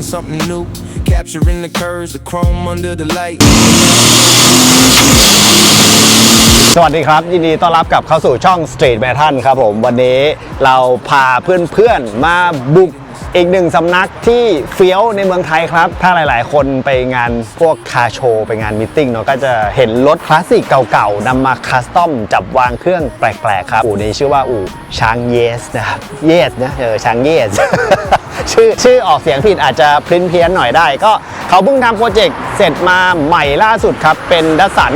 something new, capturing the curves, the chrome under the light. สวัสดีครับยินดีต้อนรับกลับเข้าสู่ช่อง Street Battle ครับผมวันนี้เราพาเพื่อนๆมาบุกอีกหนึ่งสำนักที่เฟี้ยวในเมืองไทยครับถ้าหลายๆคนไปงานพวกคาร์โชว์ไปงานมิทติ้งเนาะก็จะเห็นรถคลาสสิกเก่าๆนำมาคัสตอมจับวางเครื่องแปลกๆครับอู่นี้ชื่อว่าอู่ช้างเยสนะครับเยสนะช้างเยส ชื่อออกเสียงผิดอาจจะพลิ้นเพี้ยนหน่อยได้ก็เขาเพิ่งทำโปรเจกต์เสร็จมาใหม่ล่าสุดครับเป็นดัสสัน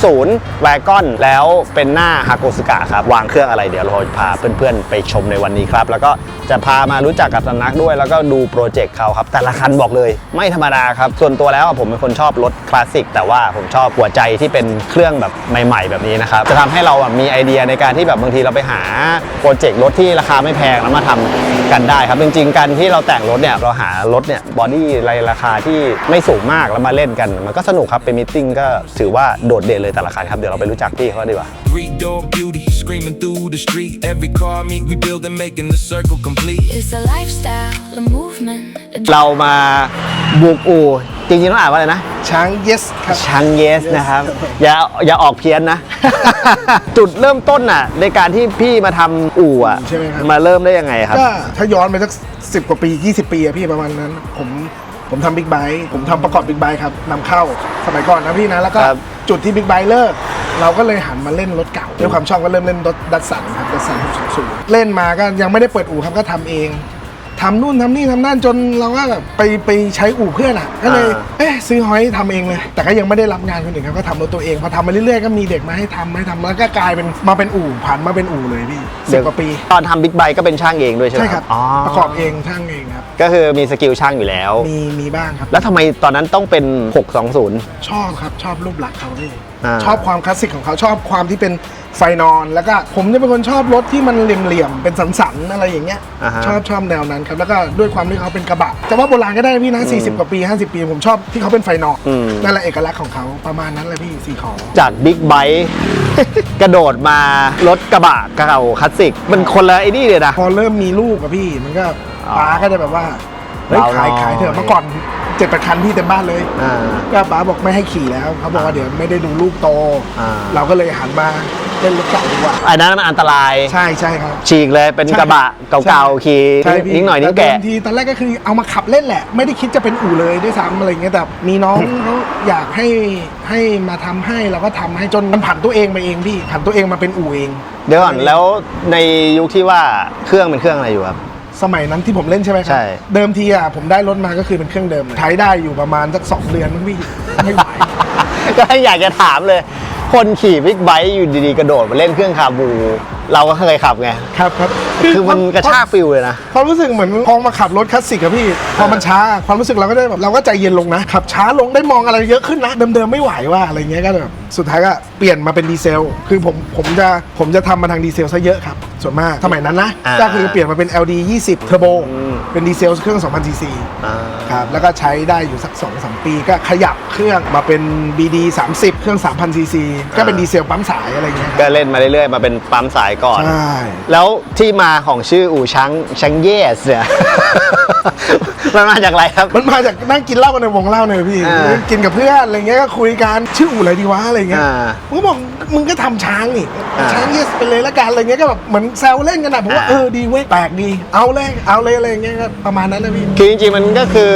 620 แวกอนแล้วเป็นหน้าฮาโกสึกะครับวางเครื่องอะไรเดี๋ยวเราพาเพื่อนๆไปชมในวันนี้ครับแล้วก็จะพามารู้จักกับสำนักด้วยแล้วก็ดูโปรเจกต์เขาครับแต่ละคันบอกเลยไม่ธรรมดาครับส่วนตัวแล้วผมเป็นคนชอบรถคลาสสิกแต่ว่าผมชอบหัวใจที่เป็นเครื่องแบบใหม่ๆแบบนี้นะครับจะทำให้เรามีไอเดียในการที่แบบบางทีเราไปหาโปรเจกต์รถที่ราคาไม่แพงแล้วมาทำกันได้ครับจริงๆการที่เราแต่งรถเนี่ยเราหารถเนี่ยบอดี้ราคาที่ไม่สูงมากแล้วมาเล่นกันมันก็สนุกครับเป็นมีตติ้งก็ถือว่าโดดเด่นเลยแต่ละคันครับเดี๋ยวเราไปรู้จักพี่เขาดีกว่า Three-door beauty, screaming through the street. Every car meet, we building, making the circle complete. It's a lifestyle, a movement. เรามาบุกอู่จริงๆต้องอ่านว่าอะไรนะ ช้างเยสครับ ช้างเยสนะครับอย่าออกเพี้ยนนะ จุดเริ่มต้นน่ะในการที่พี่มาทำอู่อ่ะ ใช่ไหมครับ มาเริ่มได้ยังไงครับ ก็ถ้าย้อนไปสัก10 กว่าปี 20 ปีอะพี่ประมาณนั้นผมทำบิ๊กไบค์ผมทำประกอบบิ๊กไบค์ครับนำเข้าสมัยก่อนนะพี่นะแล้วก็ ครับ จุดที่บิ๊กไบค์เลิกเราก็เลยหันมาเล่นรถเก่าด้วยความชอบก็เริ่มเล่นรถดัสสันครับดัสสัน600เล่นมาก็ยังไม่ได้เปิดอู่ครับก็ทำเองทำนู่นทำนี่ทำนั่นจนเราก็แบบไปใช้อู่เพื่อนอ่ะก็เลยซื้อหอยทำเองเลยแต่ก็ยังไม่ได้รับงานคนอื่นครับก็ทำรถตัวเองพอทำมาเรื่อยๆก็มีเด็กมาให้ทำแล้วก็กลายเป็นมาเป็นอู่ผ่านมาเป็นอู่เลยพี่10 กว่าปี ตอนทำบิ๊กไบค์ก็เป็นช่างเองด้วยใช่ไหม ใช่ครับ อ๋อ ประกอบเองช่างเองครับ ก็คือมีสกิลช่างอยู่แล้ว มีบ้างครับ แล้วทำไมตอนนั้นต้องเป็น620ชอบครับชอบรูปลักษณ์เขาพี่ อ่า ชอบความคลาสสิกของเขาชอบความที่เป็นไฟนอนแล้วก็ผมจะเป็นคนชอบรถที่มันเหลี่ยมๆเป็นสันๆอะไรอย่างเงี้ยชอบแนวนั้นครับแล้วก็ด้วยความที่เขาเป็นกระบะแต่ว่าโบราณก็ได้พี่นะ40 กว่าปี50 ปีผมชอบที่เขาเป็นไฟนอนนั่นแหละเอกลักษณ์ของเขาประมาณนั้นเลยพี่สีขอ จากบิ๊กไบค์ กระโดดมารถกระบะเก่าคลาสสิกมันคนละไอ้นี่เลยนะ พอเริ่มมีลูกอะพี่มันก็ป้าก็จะแบบว่าเฮ้ย เบาหน่อย ขายเถอะเมื่อก่อน7-8 คันพี่เต็มบ้านเลย อ่า ก็ป้าบอกไม่ให้ขี่แล้วเขาบอกว่าเดี๋ยวไม่ได้ดูลูกโต อ่า เราก็เลยหันมาเล่นรถเก่าดีกว่า อันนั้นมันอันตราย ใช่ครับ ฉีกเลยเป็นกระบะเก่าๆขี่ ใช่พี่ นิ้งหน่อยนิ้งแกะ ต่เดิมทีตอนแรกก็คือเอามาขับเล่นแหละ ไม่ได้คิดจะเป็นอู่เลยด้วยซ้ำอะไรเงี้ยแต่มีน้องเขาอยากให้มาทำให้เราก็ทำให้จนมันผันตัวเองไปเองพี่ผันตัวเองมาเป็นอู่เอง เดี๋ยวก่อนแล้วในยุคที่ว่าเครื่องเป็นเครื่องอะไรอยู่ครับ สมัยนั้นที่ผมเล่นใช่ไหมครั ใช่ เดิมทีอ่ะผมได้รถมาก็คือเป็นเครื่องเดิมเลยใช้ได้อยู่ประมาณสัก2 เดือนมั้งพี่ไม่ไหว ก็อยากจะถามเลย คนขี่บิ๊กไบค์อยู่ดีๆกระโดดมาเล่นเครื่องคาบู เราก็เคยขับไง ครับ คือมันกระชากฟิลเลยนะ ความรู้สึกเหมือนพอมาขับรถคลาสสิกอะพี่พอมันช้าความรู้สึกเราก็ได้แบบเราก็ใจเย็นลงนะขับช้าลงได้มองอะไรเยอะขึ้นนะเดิมๆไม่ไหวว่าอะไรเงี้ยก็แบบสุดท้ายก็เปลี่ยนมาเป็นดีเซลคือผมจะทำมาทางดีเซลซะเยอะครับส่วนมากสมัยนั้นนะ อ่า ก็คือเปลี่ยนมาเป็น LD 20 Turbo เป็นดีเซลเครื่อง 2,000 ซีซี อ่า ครับแล้วก็ใช้ได้อยู่สัก 2-3 ปีก็ขยับเครื่องมาเป็น BD 30 เครื่อง 3,000 ซีซีก็เป็นดีเซลปั๊มสายอะไรเงี้ยค ก็ รับ เล่นมาเรื่อยๆมาเป็นปั๊มสายก่อน ใช่ แล้วที่มาของชื่ออู่ช้างเยสเนี่ย มันมาจากอะไรครับ มันมาจากนั่งกินเหล้ากันในวงเหล้าเนี่ยพี่ อ่า กินกับเพื่อนอะไรเงี้ยก็คุยกันชื่ออู่อะไรดีวะอะไรเงี้ย อ่า ผมก็บอกมึงก็ทำช้างนี่ อ่า ช้างเยสไปเลยละกันอะไรเงี้ยก็แบบเหมือนแซวเล่นกันนะผมว่า อ่า ดีเว้ยแปลกดีเอาเลยอะไรเงี้ยก็ประมาณนั้นนะพี่ คือจริงๆมันก็คือ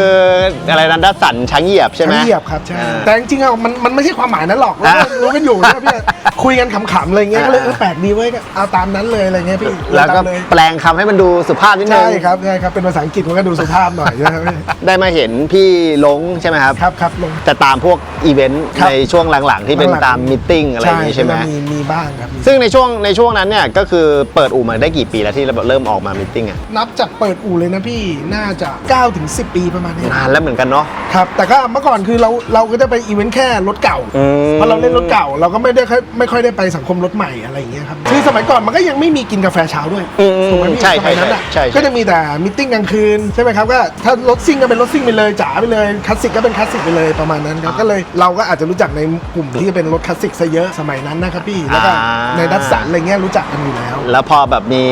อะไรนันดัสสันช้างเหยียบใช่ไหม ช้างเหยียบครับใช่ อ่า แต่จริงๆอะมันไม่ใช่ความหมายนั้นหรอกเราก็ อ่า รู้กันอยู่นะพี่คุยกันขำๆอะไรเงี้ยก็เลย อ่า แปลกดีเว้ยก็เอาตามนั้นเลยอะไรเงี้ยพี่ แล้วก็ ตามเลย แปลงคำให้มันดูสุภาพนิดนึ ใช่ ง ครับเป็นภาษาอังกฤษมันก็ดูสุภาพหน่อยนะครับพี่ ได้มาเห็นพี่ลงใช่ไหมครับ ครับลง จะตามพวกอีเวนต์ ครับ ในช่วงหลังๆ ที่เป็น หลังๆ ตามมิทติ้งอะไรอย่างนี้ใช่ไหม มีบ้างครับ ซึ่งในช่วงนั้นเนี่ยก็คือเปิดอู่มาได้กี่ปีแล้วที่เริ่มออกมามิทติ้งอะ นับจากเปิดอู่เลยนะพี่น่าจะ9-10 ปีประมาณนี้ นานแล้วเหมือนกันเนาะ ครับแต่ก็เมื่อก่อนคือเราก็จะไปอีเวนต์แค่รถเก่า อืม เพราะเราเล่นรถเก่าเราก็ไม่ค่อยได้ไปสังคมรถใหม่อะไรอย่างเงี้ยครับคือสมัยก่อนมันก็ยังไม่มีกินกาแฟเช้าด้วย อืม ถูกไหมพี่ ใช่ สมัยนั้นอะ ใช่ ก็จะมีแต่มิทติ้งกลางคืน ใช่ไหมครับก็ถ้ารถซิ่งก็เป็นรถซิ่งไปเลยจ๋าไปเลยคลาสสิกก็เป็นคลาสสิกไปเลยประมาณนั้นครับก็เลยเราก็อาจจะรู้จักในกลุ่มที่เป็นรถคลาสสิกซะเยอะสมัยนั้นนะครับพี่แล้วก็ในดัสสันอะไรเงี้ยรู้จักกันอยู่แล้ว แล้วพอแบบมี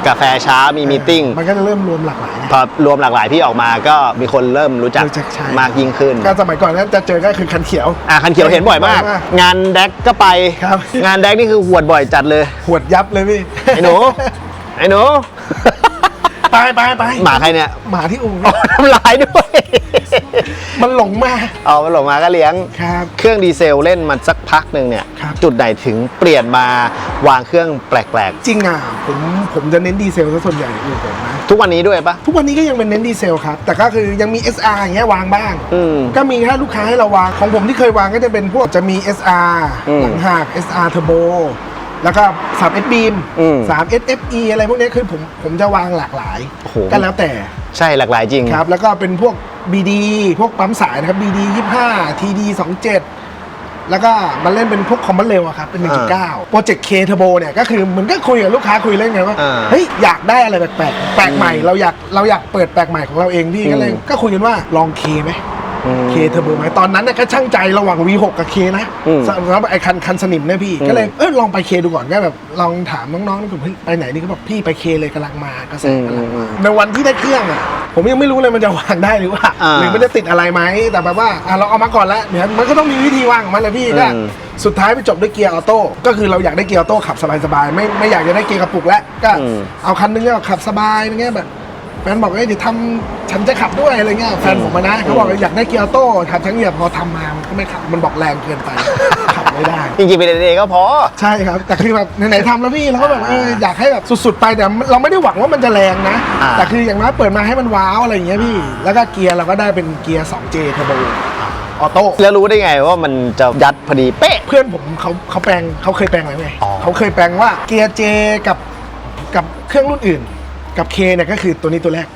กาแฟเช้ามีมีตติ้ง มันก็จะเริ่มรวมหลากหลายไง พอรวมหลากหลายพี่ออกมาก็มีคนเริ่มรู้จัก รู้จักใช่ มากยิ่งขึ้น ก็สมัยก่อนนั้นจะเจอก็คือคันเขียว คันเขียวเห็นบ่อยมาก งานแดกก็ไป ครับ งานแดกนี่คือหวดบ่อยจัดเลย หวดยับเลยพี่ ไอ้หนู ไอ้หนู ไปหมาใครเนี่ย หมาที่อู่ อ๋อทำลายด้วย มันหลงมา เอามันหลงมาก็เลี้ยง ครับ เครื่องดีเซลเล่นมันสักพักหนึ่งเนี่ย ครับ จุดไหนถึงเปลี่ยนมาวางเครื่องแปลก จริงอ่ะผมจะเน้นดีเซลซะส่วนใหญ่อู่ผมนะ ๆ ทุกวันนี้ด้วยปะ ทุกวันนี้ก็ยังเป็นเน้นดีเซลครับ แต่ก็คือยังมี SR อย่างเงี้ยวางบ้าง อืม ก็มีแค่ลูกค้าให้เราวางของผมที่เคยวางก็จะเป็นพวกจะมี SR อืม หลังหัก SR Turbo แล้วก็3S Beam อืม 3SFE อะไรพวกนี้คือผมจะวางหลากหลาย โอ้โห ก็แล้วแต่ ใช่หลากหลายจริง ครับแล้วก็เป็นพวก BD พวกปั๊มสายนะครับ BD 25 TD 27แล้วก็มาเล่นเป็นพวกคอมมอนเร็วอะครับเป็น 1.9 โปรเจกต์ K Turbo เนี่ยก็คือเหมือนก็คุยกับลูกค้าคุยเล่นไงว่า เฮ้ยอยากได้อะไรแปลกๆแปลกใหม่เราอยากเปิดแปลกใหม่ของเราเองพี่ก็เลยก็คุยกันว่าลอง K ไหม K Turbo ไหมตอนนั้นเนี่ยก็ช่างใจระหว่าง V6 กับ K นะ อืม สำหรับไอ้คันสนิมเนี่ยพี่ก็เลยลองไป K ดูก่อนก็แบบลองถามน้องๆที่ผมไปไหนนี่ก็บอกพี่ไป K เลยกำลังมากระแสกำลังมาในวันที่ได้เครื่องอ่ะผมยังไม่รู้เลยมันจะวางได้หรือว่า หรือมันจะติดอะไรไหมแต่แบบว่าเราเอามาก่อนแล้วเนี่ยมันก็ต้องมีวิธีวางของมันเลยพี่ก็สุดท้ายไปจบด้วยเกียร์ออโต้ก็คือเราอยากได้เกียร์ออโต้ขับสบายๆไม่อยากจะได้เกียร์กระปุกแล้วก็เอาคันนึงก็ขับสบายอย่างเงี้ยแบบแฟนบอกเดี๋ยวทำฉันจะขับด้วยอะไรเงี้ยแฟนผมนะเขาบอกอยากได้เกียร์ออโต้ขับทั้งเหยียบพอทำมามันก็ไม่ขับมันบอกแรงเกินไป ขับไม่ได้ จริงๆเป็นเอก็พอ ใช่ครับแต่คือแบบไหนๆทำแล้วพี่เราก็แบบอยากให้แบบสุดๆไปแต่เราไม่ได้หวังว่ามันจะแรงนะ แต่คืออย่างน้อยเปิดมาให้มันว้าวอะไรอย่างเงี้ยพี่แล้วก็เกียร์เราก็ได้เป็นเกียร์ 2J Turbo ออโต้ แล้วรู้ได้ไงว่ามันจะยัดพอดีเป๊ะ เพื่อนผมเขาแปลงเขาเคยแปลงอะไรไง อ๋อ เขาเคยแปลงว่าเกียร์ J กับเครื่องรุ่นอื่น กับ K เนี่ยก็คือตัวนี้ตัวแรก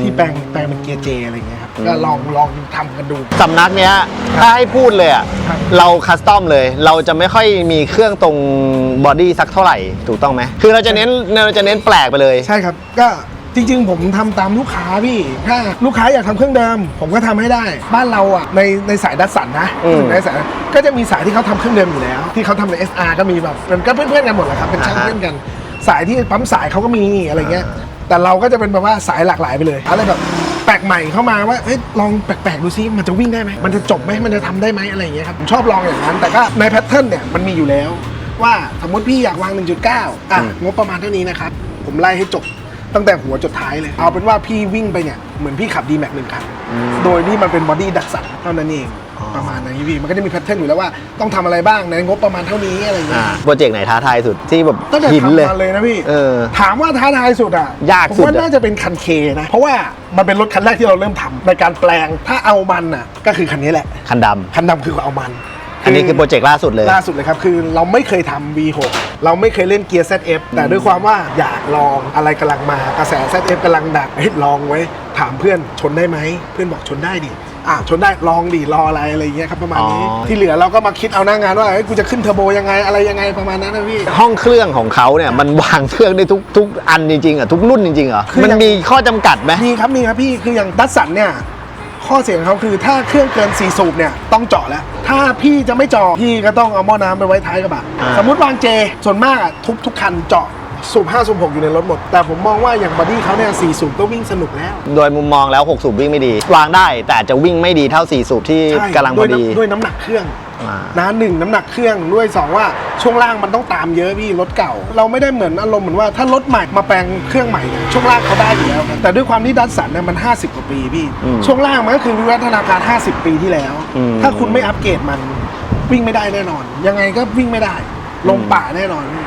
ที่แปลงเป็นเกียร์ J อะไรอย่างเงี้ยครับก็ลองทำกันดู สำนักเนี้ยถ้าให้พูดเลยอ่ะ ครับ เราคัสตอมเลย เราจะไม่ค่อยมีเครื่องตรงบอดี้สักเท่าไหร่ถูกต้องไหมคือเราจะเน้นแปลกไปเลย ใช่ครับก็จริงๆผมทำตามลูกค้าพี่ถ้าลูกค้าอยากทำเครื่องเดิมผมก็ทำให้ได้บ้านเราอ่ะในสายดัสสันนะในสายก็จะมีสายที่เขาทำเครื่องเดิมอยู่แล้ว ที่เขาทำใน SR ก็มีแบบเป็นก็เพื่อนๆกันหมดแหละครับเป็นช่างเพื่อนกัน สายที่ปั๊มสายเขาก็มีอะไรเงี้ยแต่เราก็จะเป็นแบบว่าสายหลากหลายไปเลยอะไรแบบแปลกใหม่เข้ามาว่าลองแปลกๆดูซิมันจะวิ่งได้ไหมมันจะจบไหมมันจะทำได้ไหมอะไรอย่างเงี้ยครับผมชอบลองอย่างนั้นแต่ก็ในแพทเทิร์นเนี่ยมันมีอยู่แล้ว ว่าสมมติพี่อยากวาง 1.9 งบประมาณเท่านี้นะครับผมไล่ให้จบตั้งแต่หัวจดท้ายเลยเอาเป็นว่าพี่วิ่งไปเนี่ยเหมือนพี่ขับ D-Max 1 คันโดยที่มันเป็นบอดี้ดักสันเท่านั้นเองประมาณนั้นพี่มันก็จะมีแพทเทิร์นอยู่แล้วว่าต้องทำอะไรบ้างในงบประมาณเท่านี้อะไรอย่างเงี้ย โปรเจกต์ไหนท้าทายสุดที่แบบ ตั้งแต่ หินเลย ทำมาเลยนะพี่ ถามว่าท้าทายสุดอ่ะ ยาก ผม สุด ว่า อะ น่าจะเป็นคันเคนะ เพราะว่ามันเป็นรถคันแรกที่เราเริ่มทำในการแปลงถ้าเอามันอ่ะก็คือคันนี้แหละ คันด คันดำคือเอามัน ำอันนี้คือโปรเจกต์ล่าสุดเลย ล่าสุดเลยครับคือเราไม่เคยทำ V6 เราไม่เคยเล่นเกียร์ ZF แต่ด้วยความว่าอยากลองอะไรกำลังมากระแส ZF กำลังดังลองไว้ถามเพื่อนชนได้ไหมเพื่อนบอกชนได้ดิชนได้ลองดิรออะไรอย่างเงี้ยครับประมาณนี้ที่เหลือเราก็มาคิดเอาหน้างานว่ากูจะขึ้นเทอร์โบยังไงอะไรยังไงประมาณนั้นนะพี่ ห้องเครื่องของเขาเนี่ยมันวางเครื่องได้ทุกอันจริงๆอ่ะทุกรุ่นจริงๆเหรอ คือ มันมีข้อจำกัดไหม มีครับพี่คืออย่างดัสสันเนี่ยข้อเสียของเขาคือถ้าเครื่องเกิน4สูบเนี่ยต้องเจาะแล้วถ้าพี่จะไม่เจาะพี่ก็ต้องเอาหม้อน้ำไปไว้ท้ายกระบะสมมุติวางเจส่วนมากอะทุกคันเจาะสูบ5สูบ6อยู่ในรถหมดแต่ผมมองว่าอย่างบอดี้เขาเนี่ย4สูบก็วิ่งสนุกแล้ว โดยมุมมองแล้ว6สูบวิ่งไม่ดี วางได้แต่อาจจะวิ่งไม่ดีเท่า4สูบที่ ใช่ กำลังพอดี ด้วยน้ำหนักเครื่อง อ่า นะหนึ่งน้ำหนักเครื่องด้วยสองว่าช่วงล่างมันต้องตามเยอะพี่รถเก่า เราไม่ได้เหมือนอารมณ์เหมือนว่าถ้ารถใหม่มาแปลงเครื่องใหม่เนี่ยช่วงล่างเขาได้อยู่แล้วครับแต่ด้วยความที่ดัสสันเนี่ยมัน50กว่าปีพี่ช่วงล่างมันก็คือวิวัฒนาการ50 ปีที่แล้ว ถ้าคุณไม่อัปเกรดมันวิ่งไม่ได้แน่นอน ยังไงก็วิ่งไม่ได้ลงป่าแน่นอนพี่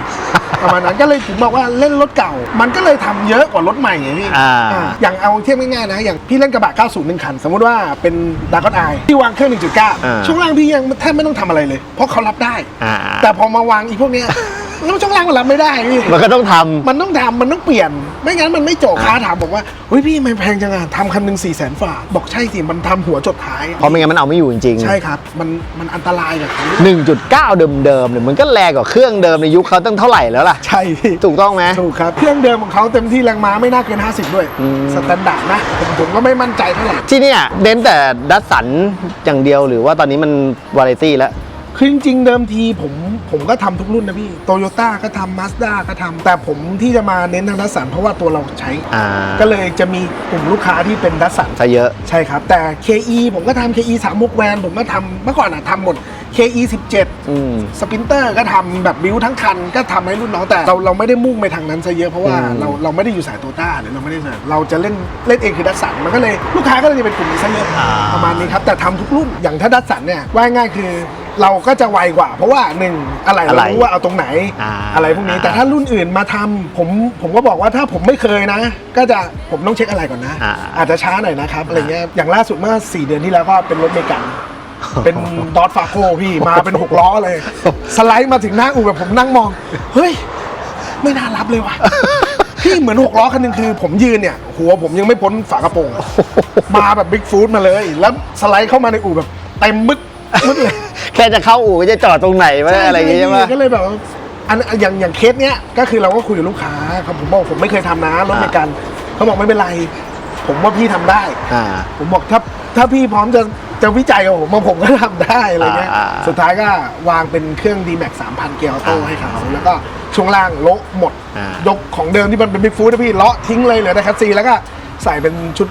ประมาณนั้นก็เลยถึงบอกว่าเล่นรถเก่า มันก็เลยทำเยอะกว่ารถใหม่ไงพี่อย่างเอาเทียบง่ายๆนะอย่างพี่เล่นกระบะ90 1 คันสมมติว่าเป็นดากอนไอที่วางเครื่อง 1.9 ช่วงล่างพี่ยังแทบไม่ต้องทำอะไรเลย เพราะเขารับได้ แต่พอมาวางอีพวกเนี้ย แล้วช่วงล่างมันรับไม่ได้พี่ มันก็ต้องทำ มันต้องทำมันต้องเปลี่ยน ไม่งั้นมันไม่จบค้าถามบอกว่าเฮ้ยพี่มันแพงจังอะทำคันหนึ่ง400,000 ฝ่าบอกใช่สิมันทำหัวจดท้าย เพราะไม่งั้นมันเอาไม่อยู่จริงๆ ใช่ครับมันอันตรายกับเขา 1.9 เดิมๆเนี่ยมันก็แรงกว่าเครื่องเดิมในยุคเขาตั้งเท่าไหร่แล้วล่ะ ใช่พี่ ถูกต้องไหม ถูกครับเครื่องเดิมของเขาเต็มที่แรงม้าไม่น่าเกิน50ด้วยสแตนดาร์ดนะผมก็ไม่มั่นใจเท่าไหร่ ที่เนี่ยเน้นแต่ดัสสันอย่างเดียวหรือว่าตอนนี้มันวาไรตี้แล้ว คือจริงๆเดิมทีผมก็ทำทุกรุ่นนะพี่โตโยต้าก็ทำมาสด้าก็ทำแต่ผมที่จะมาเน้นทางดัสสันเพราะว่าตัวเราใช้ ก็เลยจะมีกลุ่มลูกค้าที่เป็นดัสสัน ซะเยอะ ใช่ครับ แต่ KE ผมก็ทำ KE 36แวนผมก็ทำเมื่อก่อนอะทำหมด KE 17สปรินเตอร์ก็ทำแบบบิวทั้งคันก็ทำให้รุ่นน้องแต่เราไม่ได้มุ่งไปทางนั้นซะเยอะเพราะว่าเราไม่ได้อยู่สายโตต้าหรือเราไม่ได้เราจะเล่นเองคือดัสสันมันก็เลยลูกค้าก็เลยจะเป็นกลุ่มนี้ซะเยอะประมาณนี้ครับแต่ทำทุกรุ่นอย่างถ้าดัสสันเนี่ยว่าง่ายคือเราก็จะไวกว่า เพราะว่าหนึ่งอะไรเรารู้ว่าเอาตรงไหนอะไรพวกนี้แต่ถ้ารุ่นอื่นมาทำผมก็บอกว่าถ้าผมไม่เคยนะ ก็จะผมต้องเช็คอะไรก่อนนะอาจจะช้าหน่อยนะครับอะไรเงี้ยอย่างล่าสุดเมื่อ4 เดือนที่แล้วก็เป็นรถเมกันเป็นดอทฟาโก้พี่มาเป็น6 ล้อเลยสไลด์มาถึงหน้าอู่แบบผมนั่งมองเฮ้ยไม่น่ารับเลยว่ะพี่เหมือน6 ล้อคันหนึงคือผมยืนเนี่ยหัวผมยังไม่พ้นฝากระโปรงมาแบบบิ๊กฟูดมาเลยแล้วสไลด์เข้ามาในอู่แบบเต็มมึดเลย แค่จะเข้าอู่ก็จะจอดตรงไหนวะอะไรอย่างเงี้ยใช่ไหม ก็เลยแบบว่าอย่างเคสเนี้ยก็คือเราก็คุยกับลูกค้าครับผมบอกผมไม่เคยทำนะรถในการเขาบอกไม่เป็นไร ผมว่าพี่ทำได้ ผมบอกถ้าพี่พร้อมจะวิจัยกับผมก็ทำได้อะไรเงี้ยสุดท้ายก็วางเป็นเครื่อง D-Max 3,000 เกียร์ออโต้ให้เขาแล้วก็ช่วงล่างโละหมดยกของเดิมที่มันเป็นบิ๊กฟูดนะพี่เลาะทิ้งเลยเหลือแต่คัสซีแล้วก็ใส่เป็นชุด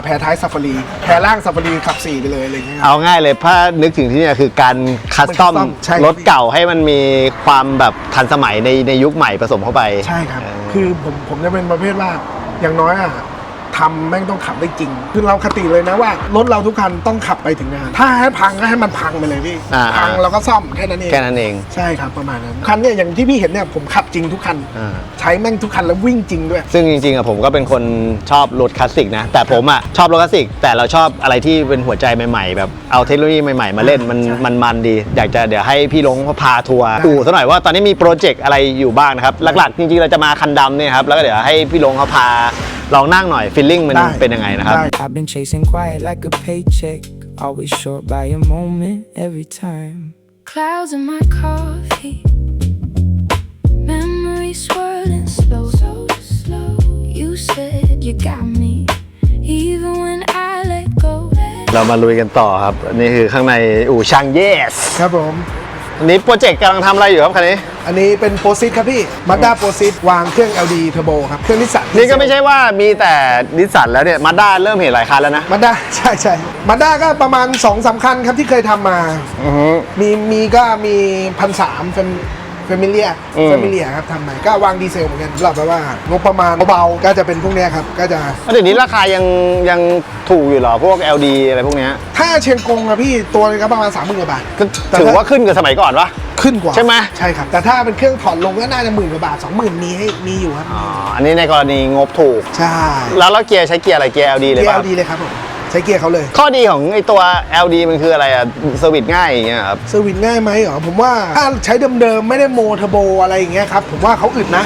แพรท้ายซาฟารีแพรล่างซาฟารีขับ4ไปเลยอะไรเงี้ย เอาง่ายเลยถ้านึกถึงที่เนี่ยคือการคัสตอม ใช่ รถเก่าให้มันมีความแบบทันสมัยในยุคใหม่ผสมเข้าไป ใช่ครับ คือผมจะเป็นประเภทว่าอย่างน้อยอะทำแม่งต้องขับได้จริง คือเราคติเลยนะว่ารถเราทุกคันต้องขับไปถึงงาน ถ้าให้พังก็ให้มันพังไปเลยพี่ พังเราก็ซ่อมแค่นั้นเอง แค่นั้นเอง ใช่ครับประมาณนั้น คันเนี่ยอย่างที่พี่เห็นเนี่ยผมขับจริงทุกคัน ใช้แม่งทุกคันแล้ววิ่งจริงด้วย ซึ่งจริงๆอะผมก็เป็นคนชอบรถคลาสสิกนะ แต่ผมอะชอบรถคลาสสิกแต่เราชอบอะไรที่เป็นหัวใจใหม่ๆแบบเอาเทคโนโลยีใหม่ๆมาเล่นมันดี อยากจะเดี๋ยวให้พี่ลงพาทัวร์อู่ซะหน่อยว่าตอนนี้มีโปรเจกต์อะไรอยู่บ้างนะครับหลักๆจริงๆเราจะมาคันดำเนี่ยครับแล้วก็เดี๋ยวให้พี่ลงเขาพาลองนั่งหน่อยฟีลลิ่งมันเป็นยังไงนะครับ I've been chasing quiet like a paycheck, always short by a moment every time. Clouds in my coffee, memories swirling slow, so slow. You said you got me, even when I let go. เรามาลุยกันต่อครับนี่คือข้างในอู่ช่างเยส ครับผม อันนี้โปรเจกต์กำลังทำอะไรอยู่ครับคันนี้ อันนี้เป็นโปรซิตครับพี่มาด้าโปรซิตวางเครื่อง LD เทอร์โบครับเครื่องนิสสัน นี่ก็ไม่ใช่ว่ามีแต่นิสสันแล้วเนี่ยมาด้าเริ่มเห็นหลายคันแล้วนะ มาด้าใช่มาด้าก็ประมาณ 2-3 คันครับที่เคยทำมา มีก็มี1,300เป็นเฟมิเลียครับทำใหม่ก็วางดีเซลเหมือนกันเราแปลว่างบประมาณเบาๆก็จะเป็นพวกเนี้ยครับก็จะ เดี๋ยวนี้ราคายังถูกอยู่เหรอพวก LD อะไรพวกเนี้ย ถ้าเชียงกงอะพี่ตัวนึงก็ประมาณ 30,000 กว่าบาท ก็ถือว่าขึ้นกับสมัยก่อนปะ ขึ้นกว่า ใช่ไหม ใช่ครับแต่ถ้าเป็นเครื่องถอดลงก็น่าจะ10,000 กว่าบาท 20,000มีอยู่ครับ อ๋ออันนี้ในกรณีงบถูก ใช่ แล้วเกียร์ใช้เกียร์อะไรเกียร์ LD เลย เกีย ป่ะ ร์ LD เลยครับผมใช้เกียร์เขาเลย ข้อดีของไอตัว LD มันคืออะไรอะเซอร์วิสง่ายอย่างเงี้ยครับ เซอร์วิสง่ายไหมเหรอผมว่าถ้าใช้เดิมๆไม่ได้โมเทอร์โบอะไรอย่างเงี้ยครับผมว่าเขาอึดนะ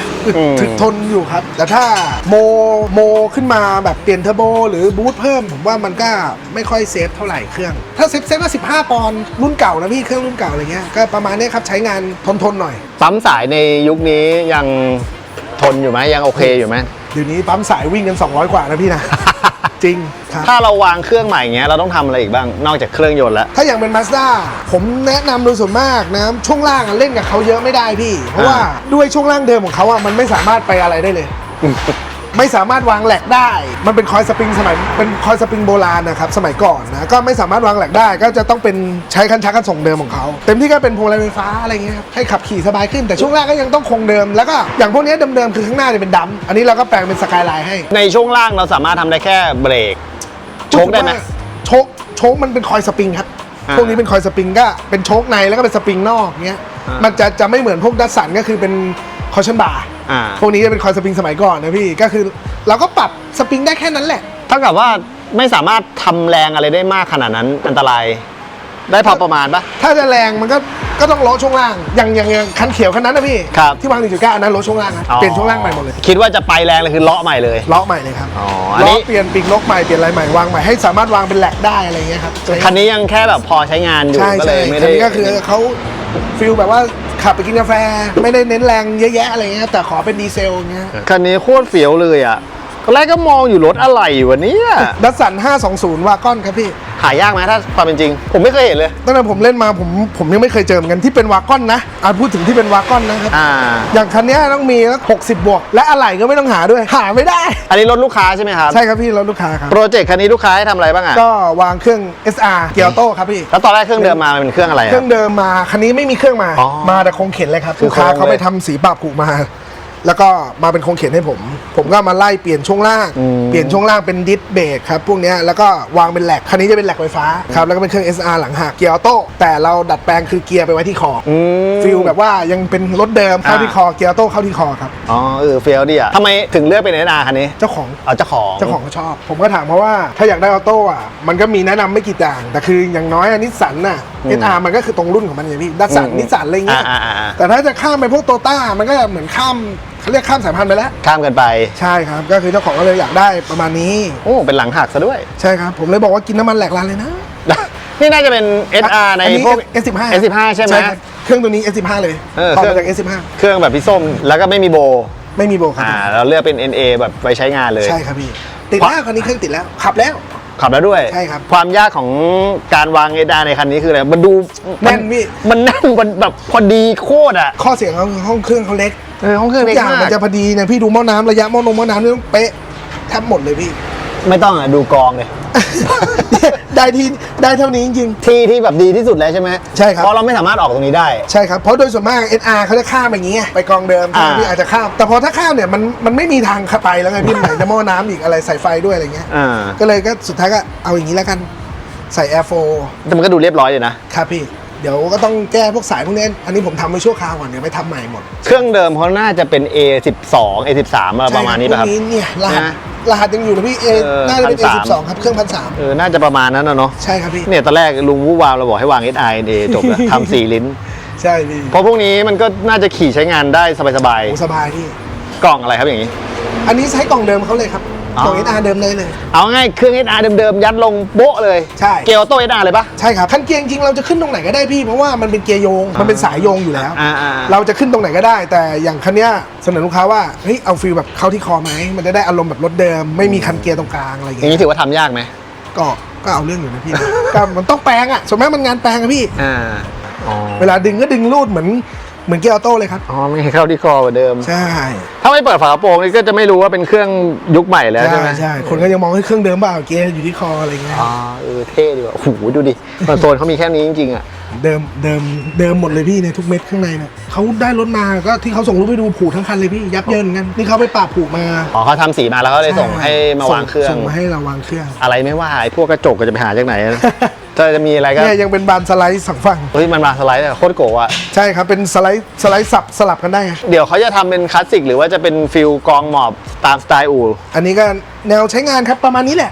ถึกทนอยู่ครับ แต่ถ้าโมขึ้นมาแบบเปลี่ยนเทอร์โบหรือบูทเพิ่ม ผมว่ามันก็ไม่ค่อยเซฟเท่าไหร่เครื่อง ถ้าเซฟว่า15 ปอนด์รุ่นเก่านะพี่เครื่องรุ่นเก่าอะไรเงี้ยก็ประมาณนี้ครับใช้งานทนหน่อย ปั๊มสายในยุคนี้ยังทนอยู่ไหมยังโอเคอยู่ไหม เดี๋ยวนี้ปั๊มสายวิ่งกัน200 กว่านะพี่นะ จริงครับ ถ้าเราวางเครื่องใหม่อย่างเงี้ยเราต้องทำอะไรอีกบ้างนอกจากเครื่องยนต์แล้ว ถ้าอย่างเป็น Mazda ผมแนะนำโดยส่วนมากนะช่วงล่างอะเล่นกับเขาเยอะไม่ได้พี่ เพราะว่าด้วยช่วงล่างเดิมของเขาอะมันไม่สามารถไปอะไรได้เลย ไม่สามารถวางแหลกได้ มันเป็นคอยสปริงเป็นคอยสปริงโบราณนะครับสมัยก่อนนะก็ไม่สามารถวางแหลกได้ก็จะต้องเป็นใช้คันชักคันส่งเดิมของเขาเต็มที่ก็เป็นพวงมาลัยไฟฟ้าอะไรเงี้ยครับให้ขับขี่สบายขึ้นแต่ช่วงล่างก็ยังต้องคงเดิมแล้วก็อย่างพวกนี้เดิมๆคือข้างหน้าจะเป็นดำอันนี้เราก็แปลงเป็นสกายไลน์ให้ ในช่วงล่างเราสามารถทำได้แค่เบรกโชคได้ไหม โชคมันเป็นคอยสปริงครับพวกนี้เป็นคอยสปริงก็เป็นโชคในแล้วก็เป็นสปริงนอกเงี้ยมันจะไม่เหมือนพวกดัสสันก็คือเป็นคอชั่นบาร์พวกนี้จะเป็นคอยสปริงสมัยก่อนนะพี่ก็คือเราก็ปรับสปริงได้แค่นั้นแหละ เท่ากับว่าไม่สามารถทำแรงอะไรได้มากขนาดนั้นอันตราย ได้พอประมาณปะ ถ้าจะแรงมันก็ต้องโละช่วงล่างอย่างคันเขียวคันนั้นนะพี่ ครับ ที่วาง 1.9 อันนั้นโละช่วงล่างนะเปลี่ยนช่วงล่างใหม่หมดเลย คิดว่าจะไปแรงเลยคือเลาะใหม่เลย เลาะใหม่เลยครับ อ๋ออันนี้ เลาะเปลี่ยนปีกนกใหม่เปลี่ยนอะไรใหม่วางใหม่ให้สามารถวางเป็นแหลกได้อะไรเงี้ยครับ คันนี้ยังแค่แบบพอใช้งานอยู่ ใช่ ก็เล ใช่ ยไม่ คั ได้ นนี้ก็คือเขาฟิลแบบว่าขับไปกินกาแฟไม่ได้เน้นแรงเยอะแยะอะไรเงี้ยแต่ขอเป็นดีเซลเงี้ย คันนี้โคตรเฟี้ยวเลยอ่ะตอนแรกก็มองอยู่รถอะไรอยู่วะเนี่ย ดัสสัน520 วากอนครับพี่ หายากไหมถ้าความเป็นจริง ผมไม่เคยเห็นเลย ตั้งแต่ผมเล่นมาผมยังไม่เคยเจอเหมือนกันที่เป็นวากอนนะพูดถึงที่เป็นวากอนนะครับ อย่างคันนี้ต้องมีสัก60 บวก และอะไหล่ก็ไม่ต้องหาด้วย หาไม่ได้ อันนี้รถลูกค้าใช่ไหมครับ ใช่ครับพี่รถลูกค้าครับ โปรเจกต์คันนี้ลูกค้าให้ทำอะไรบ้างอ่ะ ก็วางเครื่อง SR เกียร์ออโต้ครับพี่ แล้วตอนแรกเครื่องเดิมมามันเป็นเครื่องอะไร เครื่องเดิมมาคันนี้ไม่มีเครื่องมา อ๋อ มาแต่คงเข็นเลยครับ คือ ลูกค้า โครงเลย เขาไปทำสีปรับผูกมา แล้วก็มาเป็นคงเข็นให้ผม ผมก็มาไล่เปลี่ยนช่วงล่าง เปลี่ยนช่วงล่างเป็นดิสเบรกครับพวกเนี้ยแล้วก็วางเป็นแหลกคันนี้จะเป็นแหลกไฟฟ้าครับแล้วก็เป็นเครื่อง SR หลังหักเกียร์ออโต้แต่เราดัดแปลงคือเกียร์ไปไว้ที่คออฟิลแบบว่ายังเป็นรถเดิมเข้าที่คอเกียร์ออโต้เข้าที่คอครับ อ๋อเฟี้ยวดีอ่ะทำไมถึงเลือกเป็น SR คันนี้ เจ้าของ เจ้าของ เจ้าของเขาชอบ ผมก็ถามเพราะว่าถ้าอยากได้ออโต้อ่ะมันก็มีแนะนำไม่กี่อย่างแต่คืออย่างน้อยนิสสันน่ะ SR มันก็คือตรงรุ่นของมันไงพี่ดัสสันนิสสันอะไรเงี้ยแต่ถ้าจะข้ามไปพวกโตต้ามันก็เหมือนข้ามเขาเรียกข้ามสายพันธุ์ไปแล้ว ข้ามกันไป ใช่ครับก็คือเจ้าของก็เลยอยากได้ประมาณนี้ โอ้เป็นหลังหักซะด้วย ใช่ครับผมเลยบอกว่ากินน้ำมันแหลกลานเลยนะ นี่น่าจะเป็น SR ใน อันี้ พวก S15 S15 ใช่ไหม ครับเครื่องตัวนี้ S15 เลย เค ต่อ รื่อง มาจาก S15 เครื่องแบบพี่ส้มแล้วก็ไม่มีโบ ไม่มีโบครับ เราเลือกเป็น NA แบบไว้ใช้งานเลย ใช่ครับพี่ติดแล้วคันนี้เครื่องติดแล้วขับแล้ว ขับแล้วด้วย ใช่ครับ ความยากของการวาง SR ในคันนี้คืออะไรมันดู แน่นพี่ มันแน่นมันแบบพอดีโคตรอ่ะ ข้อเสียงของห้องเครื่องเขาเล็ก ห้องเครื่อง ทุ เล็ ก ก อย่าง มา มัน ก จะพอดีเนี่ยพี่ดูหม้อน้ำระยะหม้อน้ำนี่ต้องเป๊ะแทบหมดเลยพี่ ไม่ต้องดูกองเลย ได้เท่านี้จริง ที่แบบดีที่สุดแล้วใช่ไหม ใช่ครับ เพราะเราไม่สามารถออกตรงนี้ได้ ๆใช่ครับเพราะโดยส่วนมาก SR เขาจะข้ามอย่างงี้ไงไปกองเดิมพี่อาจจะข้ามแต่พอถ้าข้ามเนี่ยมันไม่มีทางเข้าไปแล้วไงพี่ไหนจะหม้อน้ำอีกอะไรใส่ไฟด้วยอะไรเงี้ย ก็เลยก็สุดท้ายก็เอาอย่างนี้แล้วกันใส่ Air 4 แต่มันก็ดูเรียบร้อยอยู่นะครับ พี่เดี๋ยวก็ต้องแก้พวกสายพวกนี้อันนี้ผมทำไว้ชั่วคราวก่อนเดี๋ยวไปทำใหม่หมด เครื่องเดิมเขาน่าจะเป็น A12 A13 อะไรประมาณนี้ป่ะครับ พวกเนี่ยรหัสยังอยู่นะพี่น่าจะเป็น A12 ครับเครื่อง1,300น่าจะประมาณนั้นนะเนาะ ใช่ครับพี่ เนี่ยตอนแรกลุงวูวามเราบอกให้วาง SRNA จบแล้ว ทำ4 ลิ้น ใช่พี่ เพราะพวกนี้มันก็น่าจะขี่ใช้งานได้สบาย โอ้สบายพี่ ๆ กล่องอะไรครับอย่างนี้ อันนี้ใช้กล่องเดิมเขาเลยครับกล่อง SR เดิมเลย เอาง่ายเครื่อง SR เดิมๆ ยัดลงโบ๊ะเลย ใช่ เกียร์ออโต้ SR เลยปะ ใช่ครับคันเกียร์จริงๆเราจะขึ้นตรงไหนก็ได้พี่เพราะว่ามันเป็นเกียร์โยงมันเป็นสายโยงอยู่แล้ว เราจะขึ้นตรงไหนก็ได้ แต่อย่างคันเนี้ยเสนอลูกค้าว่าเฮ้ยเอาฟีลแบบเข้าที่คอไหมมันจะได้อารมณ์แบบรถเดิมไม่มีคันเกียร์ตรงกลางอะไรอย่าง อย่าง เงี้ นี้ ย ถือว่าทำยากไหม ก็เอาเรื่องอยู่นะพี่ ก็มันต้องแปลงอ่ะส่วนมากมันงานแปลงอะพี่ อ๋อ เวลาดึงก็ดึงรูดเหมือนเกียร์ออโต้เลยครับ ไม่ให้เข้าที่คอเหมือนเดิม ใช่ ถ้าไม่เปิดฝากระโปรงนี่ก็จะไม่รู้ว่าเป็นเครื่องยุคใหม่แล้วใช่ไหม ใช่คนก็ยังมองให้เครื่องเดิมเปล่าเกียร์อยู่ที่คออะไรเงี้ย เท่ดีว่ะโอ้โหดูดิคอนโซลเขามีแค่นี้จริงๆอ่ะ เดิมหมดเลยพี่ในทุกเม็ดข้างในเนี่ยเขาได้รถมาก็ที่เขาส่งรูปให้ดูผูกทั้งคันเลยพี่ยับเยินเหมือนกันนี่เขาไปปราบผูกมา เขาทำสีมาแล้วก็เลยส่งให้มาวางเครื่อง ส่งมาให้เราวางเครื่อง อะไรไม่ว่าไอ้พวกกระจกก็จะไปหาจากไหน จะมีอะไรก็ เนี่ยยังเป็นบานสไลด์สองฝั่ง เฮ้ยมันมาสไลด์อะโคตรโกะอะ ใช่ครับเป็นสไลด์สลับกันได้ไง เดี๋ยวเขาจะทำเป็นคลาสสิกหรือว่าจะเป็นฟิลกองหมอบตามสไตล์อู่ อันนี้ก็แนวใช้งานครับประมาณนี้แหละ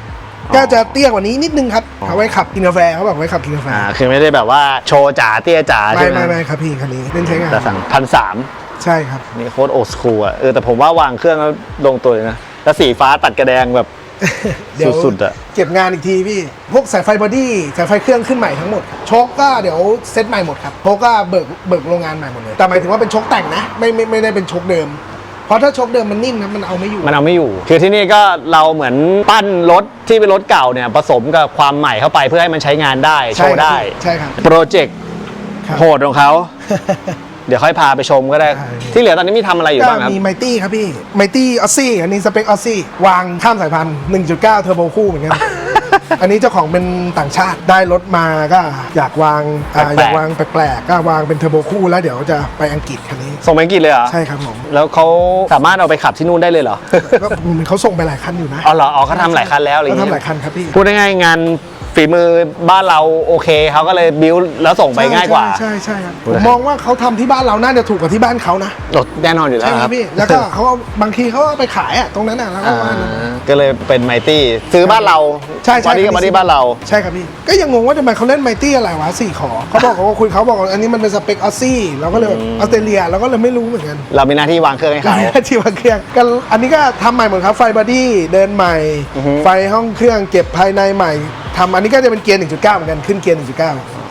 ก็จะเตี้ยกว่านี้นิดนึงครับเอาไว้ขับกินกาแฟเขาบอกไว้ขับกินกาแฟ คือไม่ได้แบบว่าโชว์จ๋าเตี้ยจ๋าใช่ไหม ไม่ครับพี่คันนี้เล่นใช้งาน แต่สั่ง1,300 ใช่ครับ นี่โคตรโอสคูลอะแต่ผมว่าวางเครื่องแล้วลงตัวเลยนะแล้วสีฟ้าตัดกระแดงแบบ เดี๋ยว สุดๆอะ เก็บงานอีกทีพี่พวกสายไฟบอดี้สายไฟเครื่องขึ้นใหม่ทั้งหมดโชคก็เดี๋ยวเซตใหม่หมดครับโชคก็เบิกโรงงานใหม่หมดเลยแต่หมายถึงว่าเป็นโชคแต่งนะไม่ได้เป็นโชคเดิมเพราะถ้าโชคเดิมมันนิ่มนะมันเอาไม่อยู่ มันเอาไม่อยู่ คือที่นี่ก็เราเหมือนปั้นรถที่เป็นรถเก่าเนี่ยผสมกับความใหม่เข้าไปเพื่อให้มันใช้งานได้โชว์ได้ ใช่ครับ โปรเจกต์ ครับ โหดของเขา เดี๋ยวค่อยพาไปชมก็ได้ ใช่ ที่เหลือตอนนี้มีทำอะไรอยู่ ก็ บ้างครับ มีไมตี้ครับพี่ไมตี้ออซซี่อันนี้สเปคออซซี่วางข้ามสายพันธุ์ 1.9 เทอร์โบคู่เหมือนกัน อันนี้เจ้าของเป็นต่างชาติได้รถมาก็อยากวางอยากวางแปลกๆก็วางเป็นเทอร์โบคู่แล้วเดี๋ยวจะไปอังกฤษคันนี้ ส่งไปอังกฤษเลยเหรอ ใช่ครับผม แล้วเขาสามารถเอาไปขับที่นู่นได้เลยเหรอ ก็เขาส่งไปหลายคันอยู่นะ อ๋อเหรออ๋อเขาทำหลายคันแล้วอะไรอย่าง เขา เงี้ ทำหลายคันครับพี่ พูดง่ายๆงาน ฝีมือบ้านเราโอเคเขาก็เลยบิวแล้วส่งไปง่ายกว่า ใช่ครับผมมองว่าเขาทำที่บ้านเราน่าจะถูกกว่าที่บ้านเขานะ แน่นอนอยู่แล้ว ใช่ค ค รั รั บบ พี่แล้วก็เขาเอาบางทีเขาเอาไปขายอ่ะตรงนั้นอ่ะแล้วก็ว่า ก็เลยเป็นไมตี้ซื้อบ้านเรา ใช่ วันนี้ก็มาที่บ้านเรา ใช่ครับพี่ก็ยังงงว่าทำไมเขาเล่นไมตี้อะไรวะ4ขอเขาบอกว่าคุยเขาบอกว่าอันนี้มันเป็นสเปคออสซี่เราก็เลยแบบออสเตรเลียเราก็เลยไม่รู้เหมือนกัน เรามีหน้าที่วางเครื่องให้เขา ที่วางเครื่องก็อันนี้ก็ทำใหม่หมดครับไฟบอดี้เดินใหม่ ไฟห้องเครื่องเก็บภายในใหม่ทำอันนี้ก็จะเป็นเกียร์ 1.9 เหมือนกันขึ้นเกียร์ 1.9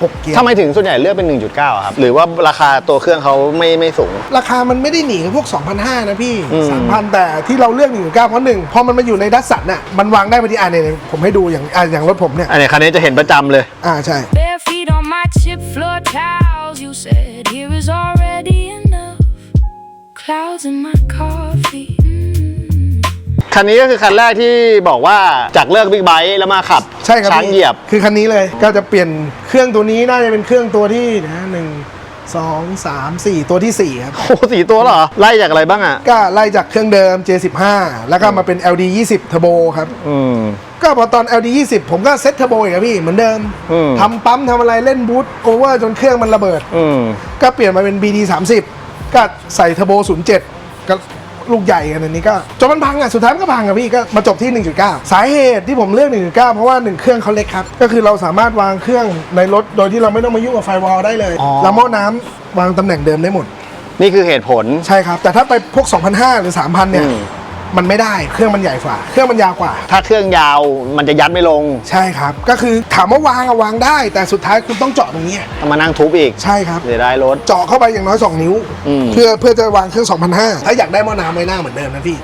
6 เกียร์ ทำไมถึงส่วนใหญ่เลือกเป็น 1.9อะครับหรือว่าราคาตัวเครื่องเขาไม่สูง ราคามันไม่ได้หนีกับพวก 2,500 นะพี่ 3,000 แต่ที่เราเลือก 1.9 เพราะหนึ่งพอมันมาอยู่ในดัสสันน่ะมันวางได้พอดีเนี่ยผมให้ดูอย่างรถผมเนี่ย อันนี้คันนี้จะเห็นประจำเลย ใช่ Bare feet on my chip floor tiles. You said here is already enough. Clouds in my coffee. คันนี้ก็คือคันแรกที่บอกว่าจากเลิกบิ๊กไบค์แล้วมาขับ ใช่ครับ ช้าง พี่ เหยียบ คือคันนี้เลยก็จะเปลี่ยนเครื่องตัวนี้น่าจะเป็นเครื่องตัวที่นะ1 2 3 4 ตัวที่ 4 ครับ โอ้โห4 ตัวเหรอ ไล่จากอะไรบ้างอ่ะ ก็ไล่จากเครื่องเดิม J15 แล้วก็มาเป็น LD 20 Turbo ครับ อืม ก็พอตอน LD 20 ผมก็เซ็ตเทอร์โบอีกครับพี่เหมือนเดิม อืม ทำปั๊มทำอะไรเล่นบูทโอเวอร์จนเครื่องมันระเบิด อืม ก็เปลี่ยนมาเป็น BD 30 ก็ใส่เทอร์โบ 07 ก็ลูกใหญ่กันอันนี้ก็จนมันพังอ่ะสุดท้ายมันก็พังอ่ะพี่ก็มาจบที่ 1.9 สาเหตุที่ผมเลือก 1.9 เพราะว่า 1 เครื่องเขาเล็กครับ ก็คือเราสามารถวางเครื่องในรถโดยที่เราไม่ต้องมายุ่งกับไฟวอลได้เลย อ๋อ แล้วหม้อน้ำวางตำแหน่งเดิมได้หมด นี่คือเหตุผล ใช่ครับ แต่ถ้าไปพวก 2,500 หรือ 3,000 เนี่ย อืม มันไม่ได้เครื่องมันใหญ่กว่าเครื่องมันยาวกว่า ถ้าเครื่องยาวมันจะยัดไม่ลง ใช่ครับก็คือถามว่าวางอะวางได้ แต่สุดท้ายคุณต้องเจาะตรงนี้ ต้องมานั่งทุบอีก ใช่ครับ เสียดายรถ เจาะเข้าไปอย่างน้อย 2 นิ้ว อืม เพื่อจะวางเครื่อง 2,500 ถ้าอยากได้หม้อน้ำไว้หน้าเหมือนเดิมนะพี่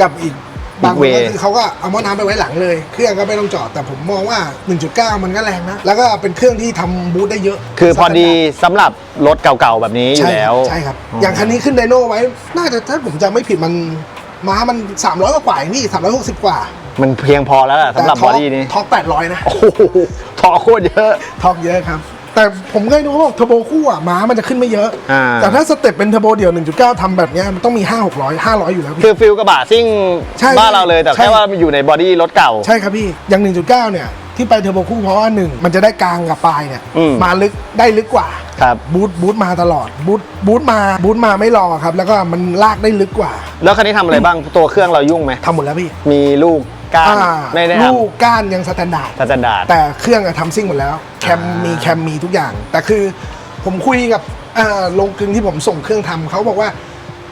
กับอีกบางคนก็คือเขาก็เอาหม้อน้ำไปไว้หลังเลย เครื่องก็ไม่ต้องเจาะแต่ผมมองว่า 1.9 มันก็แรงนะ แล้วก็เป็นเครื่องที่ทำบูทได้เยอะ คือพอดีสำหรับรถเก่าๆแบบนี้อยู่ ใช่ แล้ว ใช่ครับ อย่างคันนี้ขึ้นไดโน่ไว้ น่าจะถ้าผมจำไม่ผิดมันม้ามัน 300 กว่าอย่างนี่360 กว่า มันเพียงพอแล้วแหละสำหรับบอดี้นี้ ท็อก800 นะ โอ้โหทอโคตรเยอะ ท็อกเยอะครับ แต่ผมเคยดูเขาบอกเทอร์โบคู่อ่ะม้ามันจะขึ้นไม่เยอะ อ่า แต่ถ้าสเต็ปเป็นเทอร์โบเดี่ยว 1.9 ทำแบบเนี้ยมันต้องมี 500 อยู่แล้วพี่ คือฟิลกระบะซิ่ง ใช่ บ้านเราเลยแต่ ใช่ แค่ว่ามันอยู่ในบอดี้รถเก่า ใช่ครับพี่ อย่าง 1.9 เนี่ย ที่ไปเทอร์โบคู่เพราะว่า 1 มันจะได้กลางกับปลายเนี่ย อืม มาลึกได้ลึกกว่า ครับ บูทมาตลอด บูทมาไม่รอครับ แล้วก็มันลากได้ลึกกว่า แล้วคันนี้ทำอะไรบ้างตัวเครื่องเรายุ่งไหม ทำหมดแล้วพี่ มีลูกก้านไม่ได้ท ลูกก้านยังสแตนดาร์ด ำสแตนดาร์ด แต่เครื่องอะทำซิ่งหมดแล้วแคมมีทุกอย่าง แต่คือผมคุยกับโรงกลึงที่ผมส่งเครื่องทำเขาบอกว่า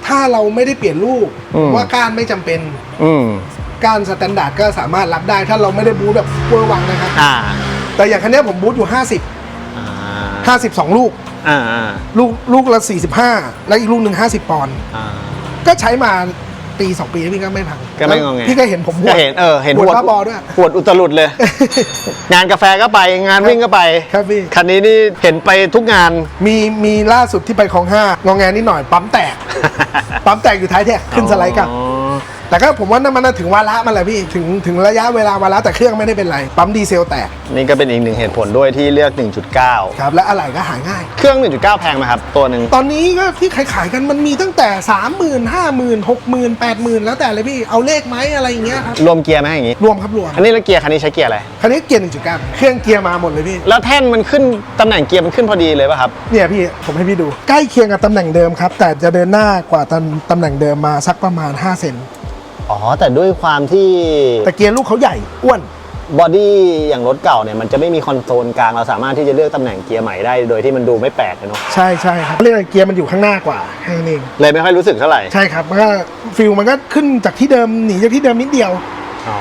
ถ้าเราไม่ได้เปลี่ยนลูกว่าก้านไม่จำเป็น อืม ก้านสแตนดาร์ดก็สามารถรับได้ ถ้าเราไม่ได้บูทแบบเวอร์วังนะครับ อ่า แต่อย่างคันเนี้ยผมบูทอยู่ 52 ลูก อ่า ลูกละ 45 แล้วอีกลูกหนึ่ง50 ปอนด์ อ่า ก็ใช้มาปี 2 ปีพี่ก็ไม่พัง ก็ไม่งอแง พี่ก็เห็นผมหว ก็ ด เห็นเห็น หวด หวด บ้าบอด้วย หวดอุตลุดเลย งานกาแฟก็ไปงานวิ่งก็ไป ครับพี่ คันนี้นี่เห็นไปทุกงาน มีล่าสุดที่ไปคลอง 5 งอแงนิดหน่อย ปั๊มแตก ปั๊มแตกอยู่ท้ายแท็กขึ้นสไลด์กลับ อ๋อ แต่ก็ผมว่านั่นมันน่ะถึงวาระมันแหละพี่ถึงระยะเวลาวาระแต่เครื่องไม่ได้เป็นไร ปั๊มดีเซลแตก นี่ก็เป็นอีกหนึ่งเหตุผลด้วยที่เลือก 1.9 ครับและอะไหล่ก็หาง่าย เครื่อง 1.9 แพงไหมครับ ตัวหนึ่ง ตอนนี้ก็ที่ขายกันมันมีตั้งแต่ 30,000 50,000 60,000 80,000 แล้วแต่เลยพี่เอาเลขไหมอะไรอย่างเงี้ยครับ รวมเกียร์ไหมอย่างงี้ รวมครับรวม อันนี้แล้วเกียร์คันนี้ใช้เกียร์อะไร คันนี้เกียร์ 1.9 เครื่องเกียร์มาหมดเลยพี่ แล้วแท่นมันขึ้นตำแหน่งเกียร์มันขึ้นพอดีเลยป่ะครับ เนี่ยพี่ผมให้พี่ดู ใกล้เคียงกับตำแหน่งเดิมครับ แต่จะเดินหน้ากว่าตำแหน่งเดิมมาสักประมาณ 5 เซน อ๋อ แต่ด้วยความที่ แต่เกียร์ลูกเขาใหญ่อ้วน บอดี้อย่างรถเก่าเนี่ยมันจะไม่มีคอนโซลกลางเราสามารถที่จะเลือกตำแหน่งเกียร์ใหม่ได้โดยที่มันดูไม่แปลกเลยเนาะ ใช่ครับเรียกว่าเกียร์มันอยู่ข้างหน้ากว่าแค่นั้นเอง เลยไม่ค่อยรู้สึกเท่าไหร่ ใช่ครับมันก็ฟิลมันก็ขึ้นจากที่เดิมหนีจากที่เดิมนิดเดียว อ๋อ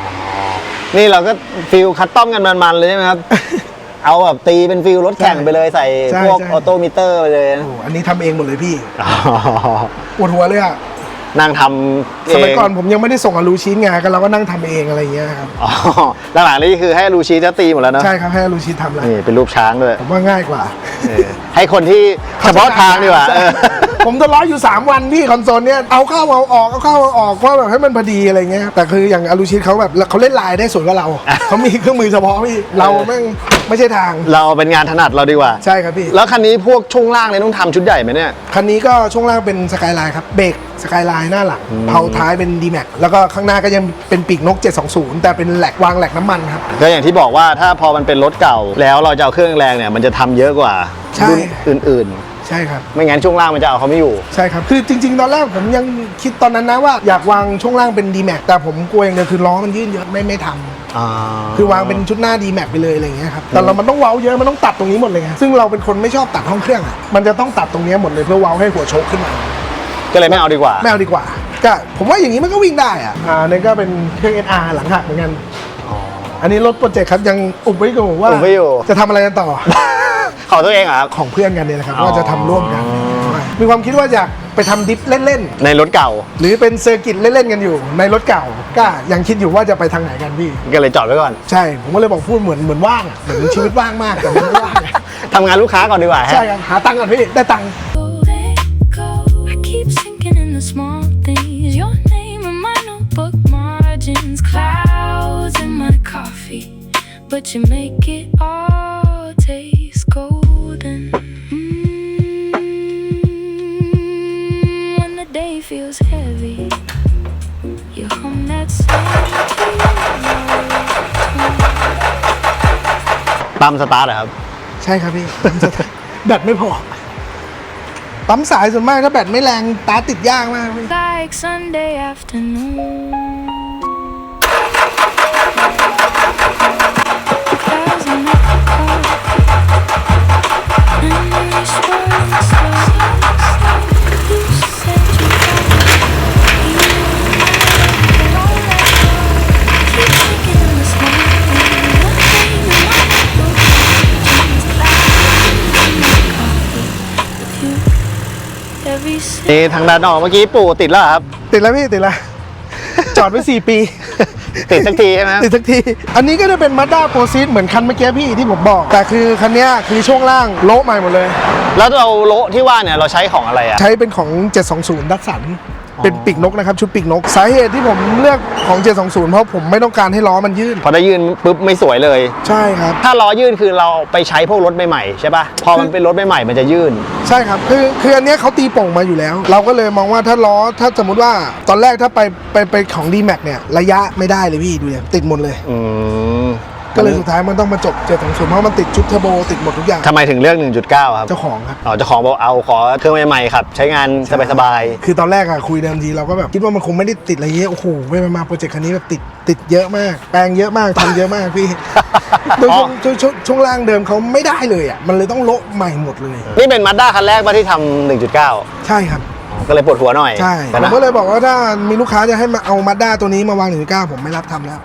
นี่เราก็ฟิลคัสตอมกันมันๆเลยใช่ไหมครับ เอาแบบตีเป็นฟิลรถแข่งไปเลยใส่ ใช่ พวก ใช่ ออโตมิเตอร์ไปเลย โอ้โหอันนี้ทำเองหมดเลยพี่ อ๋อ ปวดหัวเลยอ่ะ นั่งทำเอ สมัย ง ก่อนผมยังไม่ได้ส่งอลูชินไงก็เราก็นั่งทำเองอะไรอย่างเงี้ยครับ อ๋อหลังๆนี่คือให้ลูชีจะตีหมดแล้วเนาะ ใช่ครับให้อลูชินทำแล้ว นี่เป็นรูปช้างด้วย ผมว่าง่ายกว่า เออให้คนที่เฉพาะทางดีกว่า ใช่ เออ ผมทะเลาะอยู่ 3 วันพี่คอนโซลเนี่ยเอาเข้าเอาออกว่าแบบให้มันพอดีอะไรเงี้ยแต่คืออย่างอลูชินเขาแบบเขาเล่นลายได้สวยกว่าเรา เขามีเครื่องมือเฉพาะพี่เราแม่ง ไม่ใช่ทาง เราเป็นงานถนัดเราดีกว่า ใช่ครับพี่ แล้วคันนี้พวกช่วงล่างเลยต้องทำชุดใหญ่ไหมเนี่ย คันนี้ก็ช่วงล่างเป็นสกายไลน์ครับเบรกสกายไลน์หน้าหลังเผาท้ายเป็น D-Max แล้วก็ข้างหน้าก็ยังเป็นปีกนก 720 แต่เป็นแหลกวางแหลกน้ำมันครับ ก็อย่างที่บอกว่าถ้าพอมันเป็นรถเก่า แล้วเราจะเอาเครื่องแรงเนี่ยมันจะทำเยอะกว่า ใช่ รุ่นอื่น ใช่ครับ ๆ ไม่งั้นช่วงล่างมันจะเอาเขาไม่อยู่ ใช่ครับ คือจริง ๆ ตอนแรกผมยังคิดตอนนั้นนะว่าอยากวางช่วงล่างเป็น D-Max แต่ผมกลัวอย่างเดียวคือล้อมันยื่นเยอะไม่ทำคือวางเป็นชุดหน้า D-Max ไปเลยอะไรอย่างเงี้ยครับแต่มันต้องเว้าเยอะมันต้องตัดตรงนี้หมดเลยไงซึ่งเราเป็นคนไม่ชอบตัดห้องเครื่องอ่ะมันจะต้องตัดตรงนี้หมดเลยเพื่อเว้าให้หัวโชคขึ้นมา ก็เลยไม่เอาดีกว่า ไม่เอาดีกว่าก็ผมว่าอย่างนี้มันก็วิ่งได้อ่ะนี่ก็เป็นเครื่อง NR หลังหักเหมือนกันอันนี้รถโปรเจกต์ครับยังอุบไว้อยู่ว่า อุบไว้อยู่ จะทำอะไรกันต่อ ของตัวเองเหรอครับ ของเพื่อนกันเนี่ยนะครับ อ๋อ ว่าจะทำร่วมกันมีความคิดว่าอยากไปทำดิฟเล่น ในรถเก่า ๆหรือเป็นเซอร์กิตเล่นๆกันอยู่ในรถเก่าก็ยังคิดอยู่ว่าจะไปทางไหนกันพี่ ก็เลยจอดไว้ก่อน ใช่ผมก็เลยบอกพูดเหมือนว่างอ่ะเหมือนชีวิตว่างมากแต่มันไม่ว่างอะ ทำงานลูกค้าก่อนดีกว่าฮะ ใช่ครับหาตังค์ก่อนพี่ได้ตังค์ Let go. I keep sinking in the small things. Your name in my notebook margins, clouds in my coffee, but you make it all taste golden. When the day feels heavy, you hum that song. ปั๊มสตาร์ทเหรอครับ ใช่ครับพี่ แบตไม่พอปั๊มสายส่วนมากถ้าแบตไม่แรงตาติดยากมากพี่ Like Sunday afternoon. Clouds in my coffee, and the response slow. You said you keep thinking in the small things. Every นี่ทางด้านนอกเมื่อกี้ปู่ติดแล้วเหรอครับ ติดแล้วพี่ติดแล้ว จอดไว้ 4 ปี ติดสักทีใช่ไหมครับ ติดสักที อันนี้ก็จะเป็น Mazda Proceed เหมือนคันเมื่อกี้พี่ที่ผมบอก แต่คือคันเนี้ยคือช่วงล่างโละใหม่หมดเลย แล้วเราโละที่ว่าเนี่ยเราใช้ของอะไรอ่ะ ใช้เป็นของ 720 ดัตสันเป็นปีกนกนะครับ ชุดปีกนก สาเหตุที่ผมเลือกของ 720 เพราะผมไม่ต้องการให้ล้อมันยื่น พอได้ยืนปุ๊บไม่สวยเลย ใช่ครับ ถ้าล้อยื่นคือเราไปใช้พวกรถใหม่ๆใช่ป่ะ พอมันเป็นรถใหม่ๆมันจะยื่น ใช่ครับคืออันเนี้ยเขาตีโป่งมาอยู่แล้ว เราก็เลยมองว่าถ้าล้อถ้าสมมติว่าตอนแรกถ้าไปของ D-Max เนี่ยระยะไม่ได้เลยพี่ดูเนี่ยติดหมดเลย อืม ก็เลยสุดท้ายมันต้องมาจบ720เพราะมันติดชุดเทอร์โบติดหมดทุกอย่าง ทำไมถึงเลือก 1.9 ครับ เจ้าของครับ อ๋อเจ้าของบอกเอาขอเครื่องใหม่ๆครับ ใช้งานสบาย คือตอนแรกอะคุยเดิมทีเราก็แบบคิดว่ามันคงไม่ได้ติดอะไรเยอะโอ้โหไปมาโปรเจกต์คันนี้แบบติดเยอะมาก แปลงเยอะมากทำเยอะมากพี่ โดยช่วงล่างเดิมเขาไม่ได้เลยอะมันเลยต้องโละใหม่หมดเลย ๆ นี่เป็นมาด้าคันแรกป่ะที่ทำ 1.9 ใช่ครับ ก็เลยปวดหัวหน่อย ใช่ผ กัน ม นะ ก็เลยบอกว่าถ้ามีลูกค้าจะให้มาเอามาด้าตัวนี้มาวาง1.9ผมไม่รับทำแล้ว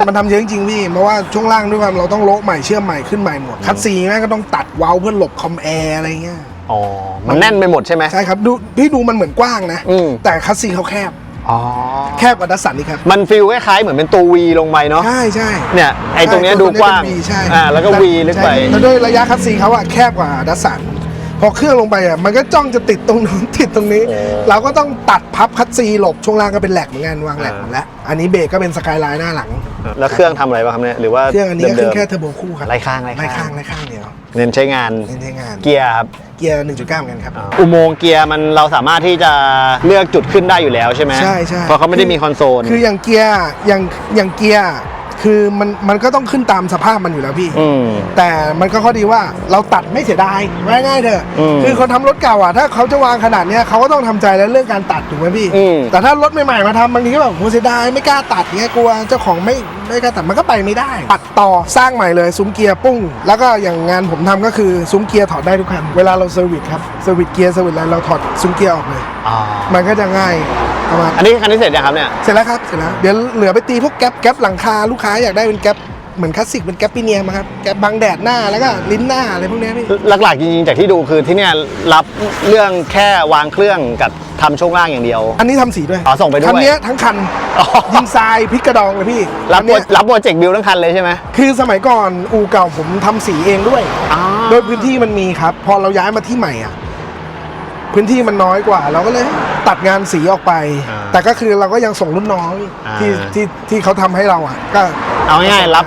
มันทำเยอะจริงๆพี่เพราะว่าช่วงล่างด้วยความเราต้องโละใหม่เชื่อมใหม่ขึ้นใหม่หมดคัดซีแม่งก็ต้องตัดเว้าเพื่อหลบคอมแอร์อะไรเงี้ย อ๋อ มันแน่นไปหมดใช่ไหม ใช่ครับดูพี่ดูมันเหมือนกว้างนะ อืม แต่คัดซีเขาแคบ อ๋อ แคบกว่าดัสสันนี่ครับ มันฟีลคล้ายๆเหมือนเป็นตัววีลงไปเนาะ ใช่ใช่ เนี่ยไอ้ตรงเนี้ย ใช่ ดูกว้าง ตัวนี้เป็น V ใช่ แล้วก็วีลึกไป ใช่แล้วด้วยระยะคัดซีเขาอะแคบกว่าดัสสันพอเครื่องลงไปอะมันก็จ้องจะติดตรงนู้น ติดตรงนี้ เราก็ต้องตัดพับคัดซีหลบช่วงล่างก็เป็นแหลกเหมือนกันวางแหลกหมดแล้วอันนี้เบรกก็เป็นสกายไลน์หน้าหลัง แล้วเครื่องทำอะไรบ้างครับเนี่ยหรือว่า เครื่องอันนี้ก็ เดิ ขึ้ ม นแค่เทอร์โบคู่ครับ ไร้ข้าง ไร้ข้างเดียว ๆเน้นใช้งาน เน้นใช้งาน เกียร์ครับ เกียร์ 1.9 เหมือนกันครับ อุโมงค์เกียร์มันเราสามารถที่จะเลือกจุดขึ้นได้อยู่แล้วใช่ไหม ใช่ใช่ เพราะเขาไม่ได้มีคอนโซล คืออย่างเกียร์อย่างเกียร์คือมันก็ต้องขึ้นตามสภาพมันอยู่แล้วพี่ อืม แต่มันก็ข้อดีว่าเราตัดไม่เสียดายง่ายๆเถอะ อืม คือคนทำรถเก่าอ่ะถ้าเขาจะวางขนาดเนี้ยเขาก็ต้องทำใจแล้วเรื่องการตัดถูกไหมพี่ อืม แต่ถ้ารถใหม่ๆมาทำบางทีก็แบบโหเสียดายไม่กล้าตัดเงี้ยกลัวเจ้าของไม่กล้าตัดมันก็ไปไม่ได้ตัดต่อสร้างใหม่เลยซุ้มเกียร์ปุ้งแล้วก็อย่างงานผมทำก็คือซุ้มเกียร์ถอดได้ทุกคันเวลาเราเซอร์วิสครับเซอร์วิสเกียร์เซอร์วิสอะไรเราถอดซุ้มเกียร์ออกเลย อ๋อ มันก็จะง่ายประมาณ อันนี้คันนี้เสร็จยังครับเนี่ย เสร็จแล้วครับเสร็จแล้วเดี๋ยวเหลือไปตีพวกแก๊ปหลังคาลูกค้าอยากได้เป็นแก๊ปเหมือนคลาสสิกเป็นแก๊ปปีเนียมาครับแก๊ปบังแดดหน้าแล้วก็ลิ้นหน้าอะไรพวกเนี้ยพี่ หลักๆจริงๆจากที่ดูคือที่เนี่ยรับเรื่องแค่วางเครื่องกับทำช่วงล่างอย่างเดียว อันนี้ทำสีด้วย อ๋อส่งไปด้วย คันเนี้ยทั้งคัน อ๋อ ยิงทรายพลิกกระดองเลยพี่ รับ อันเนี้ย โปรเจกต์บิลทั้งคันเลยใช่ไหม คือสมัยก่อนอู่เก่าผมทำสีเองด้วย อ๋อ โดยพื้นที่มันมีครับ พอเราย้ายมาที่ใหม่อ่ะพื้นที่มันน้อยกว่า เราก็เลยตัดงานสีออกไป แต่ก็คือเราก็ยังส่งรุ่นน้องที่เขาทำให้เราอ่ะก็ เอาง่ายๆรับ